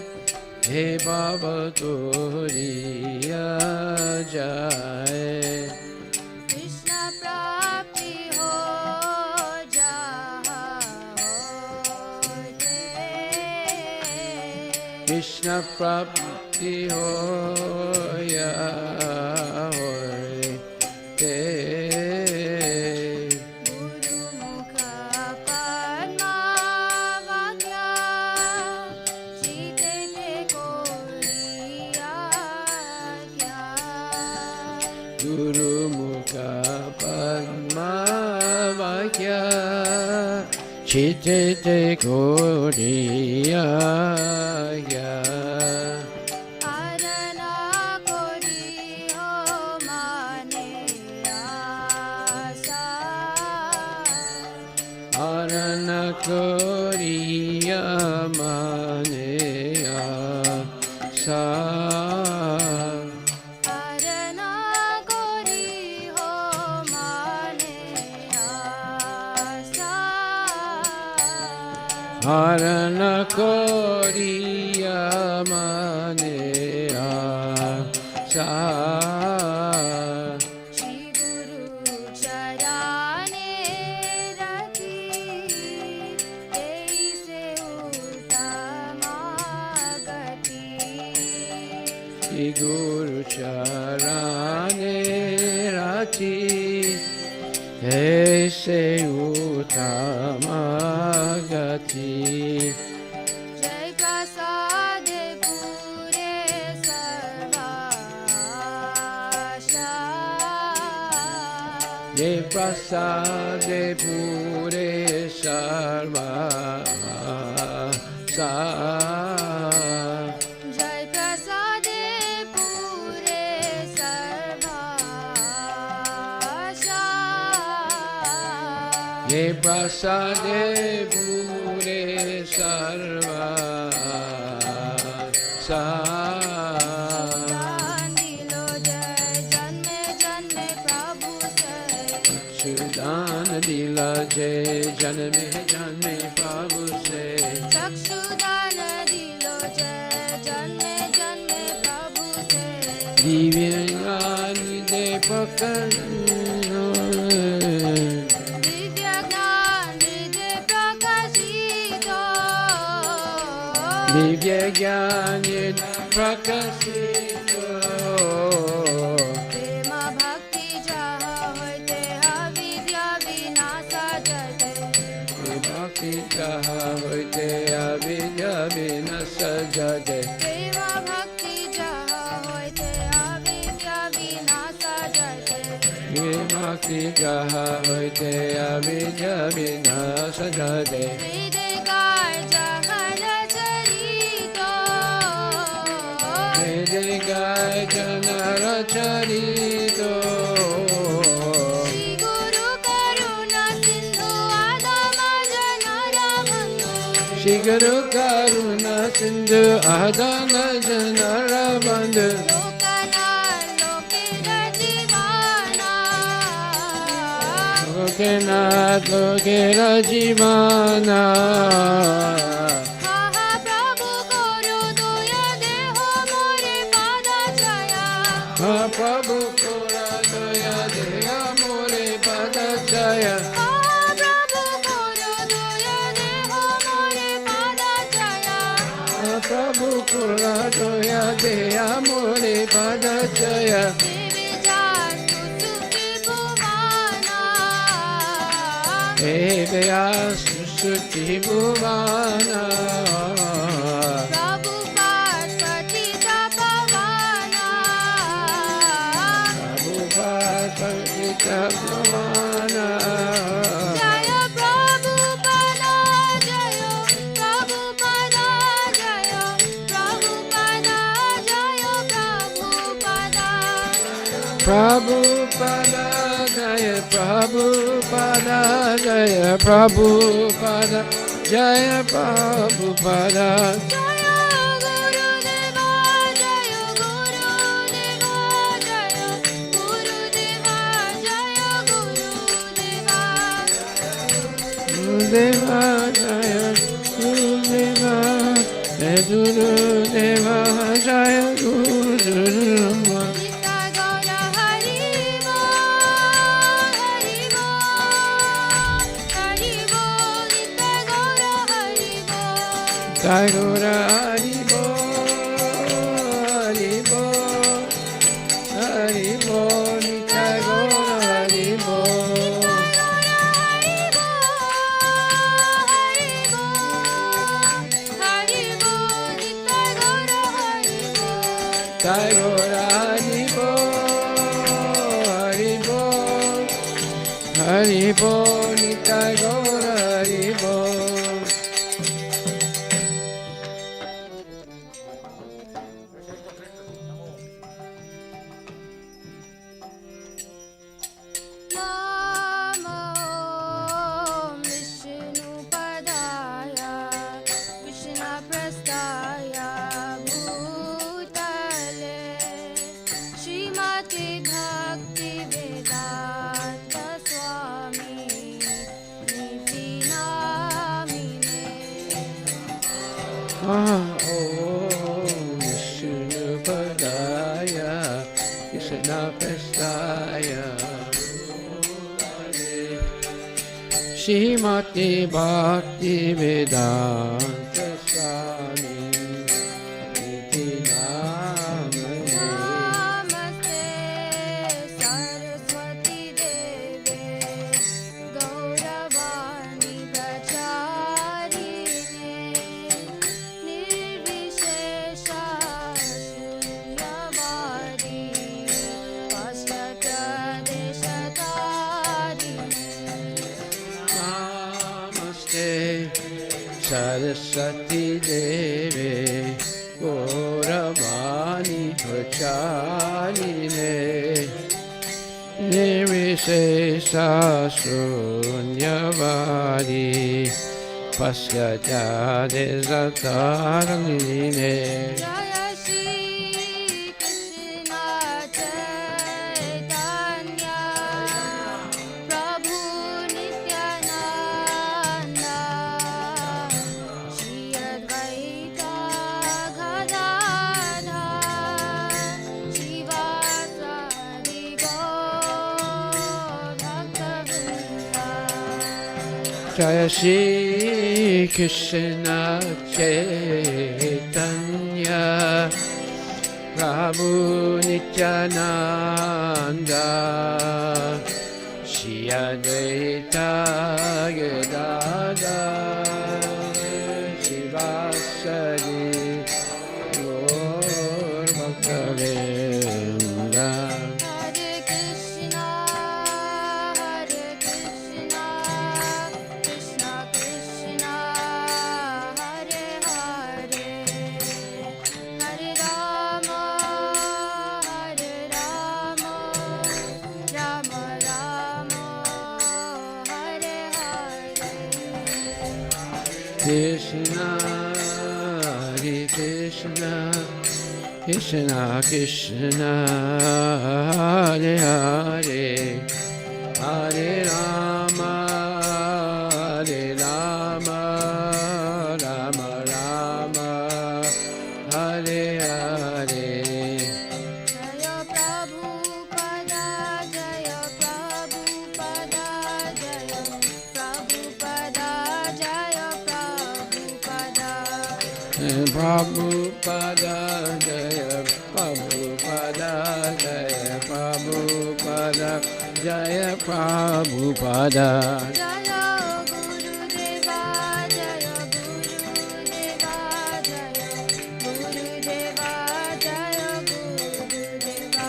He Baba Turiya Jai Krishna Prapti Ho Jaha Krishna prapti hoya hoy te. Guru Mukha Padma Vakya Chitete Koriya ya. Arana kori ho mane asa. Arana Koriya mane asa. Arana kori ho mane asa. Arana Koriya mane asa. Shri Guru charane rati teise uttama gati. Shri Guru Charane Rati Aise Uttama Gati. Jai prasad pure sarvasha. Ye Prasade Pure Sarva Sa. Jai prasad pure sarvasha. Ye Prasade Pure Sarva Sa. Sudan dilo jai janme janme prabhu se. Sudan Dila Jai Janme Prabhu Se. Chakshudan dilo jai janme janme prabhu se. Divyan De Pakan Divya gyan vidya prakashito. Divya Gyanit Prakasito. Prema bhakti jaha hoite avidya vinasa jate. Bhakti Jaha Hoite Avidya Vinasa Jate. Prema bhakti jaha hoite avidya vinasa jate. Bhakti Jaha Hoite Avidya Vinasa Jate. Vedikar jahara charito. Vedikar Janara Charito. Shri Guru Karuna Sindhu Adama Janara Bandhu. Shri Guru Karuna Sindhu Adana Janara Bandhu. Lokanath Lokera Jivana. Lokena Lokera Jivana. Ha ha Prabhu Koro Doya Deho More Pada Jaya. Ha Prabhu Kora Doya Deya More Pada Jaya. Ha Prabhu Koro Doya Deho More Pada Jaya. Ha Prabhu Kora Doya Deya More Pada Jaya. Devya Susuti Bhuvana. Devya Susuti Bhuvana. Prabhupada Patita Pavana. Prabhupada Patita Pavana. Jaya Prabhupada Jaya Prabhupada Jaya Prabhupada Jaya Prabhupada. Prabhupada Jaya Prabhupada Jaya Prabhupada Jaya Prabhupada. Jaya Gurudeva Jaya Gurudeva Jaya Gurudeva Jaya Gurudeva. Gurudeva Jaya Gurudeva Jaya Gurudeva Jaya Gurudeva. Nitya Gaura Hari Bo Hari Bo Hari Bo Nitya Gaura Hari Bo. Jai Guru Hari Bol. Haribo, Nitai Gaura Haribo. Nitai Gaura Haribo, Haribo, Haribo, Nitai Gaura Haribo. Vishnupadaya Krishna Prestaya Srimati Bhakti Vedanta Swami Iti Namane. Saraswati Deve Gauravani Pracharine Nirvishesha Sunyavadi Namaste Saraswati Deve Gauravani Pracharine Nirvishesha Sunyavadi Pasyata Desataranine. Jaya Shri Krishna Chaitanya Prabhu Nityananda Shri Advaita Gadadhar Shivasadi Gaur Bhakta-vrinda. Jaya Shri Krishna Chaitanya Prabhu Nityananda Shri Advaita Gadadhar Shivasadi Gaur Bhakta-vrinda. Hare Krishna, Krishna Krishna, Hare Hare, Hare Rama, Rama Rama, Hare Hare. Krishna, Hare Krishna, Krishna Krishna, Hare Hare, Hare Rama, Rama Rama, Hare Hare. Jaya Prabhupada, Jaya Prabhupada, Jaya Prabhupada, Jaya Prabhupada. Prabhupada, Jaya Prabhupada, Jaya Prabhupada, Jaya Prabhupada. Jaya Gurudeva, Jaya Gurudeva, Jaya Gurudeva, Jaya Gurudeva.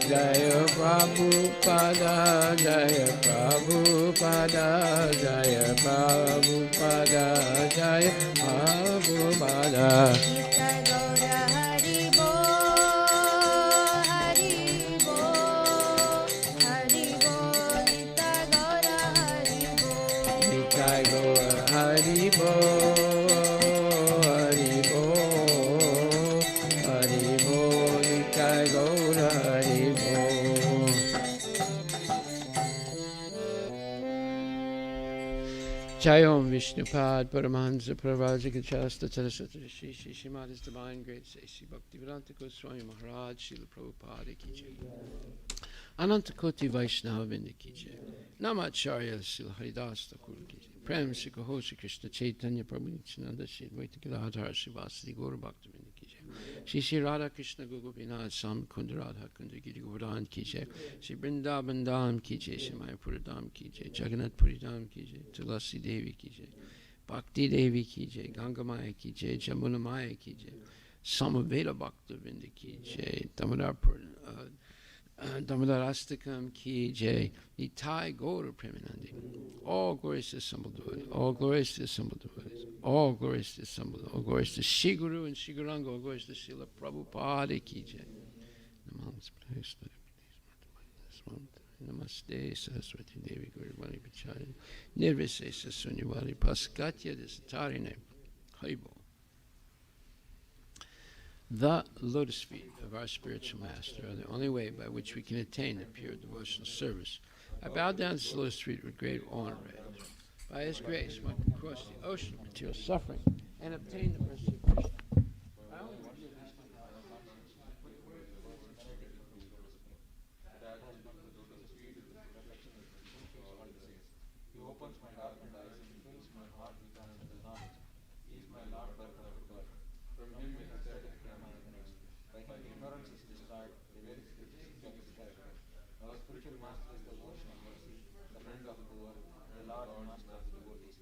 Jaya Prabhupada, Jaya Prabhupada, Jaya Prabhupada, Jaya Prabhupada. Nitya Gaura Hari Bo, Hari Bo, Hari Bo, Nitya Gaura Hari Bo. Nitai Gaura Haribo, Haribo, Haribo, Nitai Gaura Haribo. Jai Om Vishnupad Paramahansa Paravaja Chasta Saraswati Shri Shri Srimad His Divine Grace Sri Bhaktivedanta Goswami Maharaj Srila Prabhupada Ki Jai. Ananta Koti Vaishnava Vrinda Ki Jai. Namacharya Srila Haridas Thakur Ki Jai. Prem Shri Kaho Shri Krishna Chaitanya Prabhu Nityananda Shri Advaita Gadadhar Shivasadi Gaura Bhakta Vrinda Ki Jai. Shri Shri Radha Krishna Gopinath Sam Kund Radha Kund Giri Govardhan ki jai. Shri Vrindavan Dham ki jai. Shri Mayapur Dham ki jai. Jagannath Puri Dham ki jai. Tulasi Devi ki jai. Bhakti Devi ki jai. Ganga Maya ki jai. Jamuna Maya ki jai. Samaveda Bhakta Vrinda ki jai. Damodarastakam ki jai. Nitai Gaura Premanandi. All glorious to assembled devotees. All glorious to assembled devotees. All glorious to assembled. All glorious to Shri Guru and Shri Guranga. All glorious to Srila Prabhupada ki jai. Namaste Saraswati Devi Guruvani Pachari Nirvisesa Sunyavali Paskatya Desatarine Haribo. The lotus feet of our spiritual master are the only way by which we can attain the pure devotional service. I bow down to his lotus feet with great honor. By his grace, one can cross the ocean of material suffering and obtain the mercy of Krishna. He opens my darkened eyes and fills my heart with another knowledge. He is my Lord, Birth of God. From him we have said my next. By him ignorance is destroyed, the very simplicity of his character. Our spiritual master is the ocean of mercy, the friend of the poor, the Lord and master of the devotees.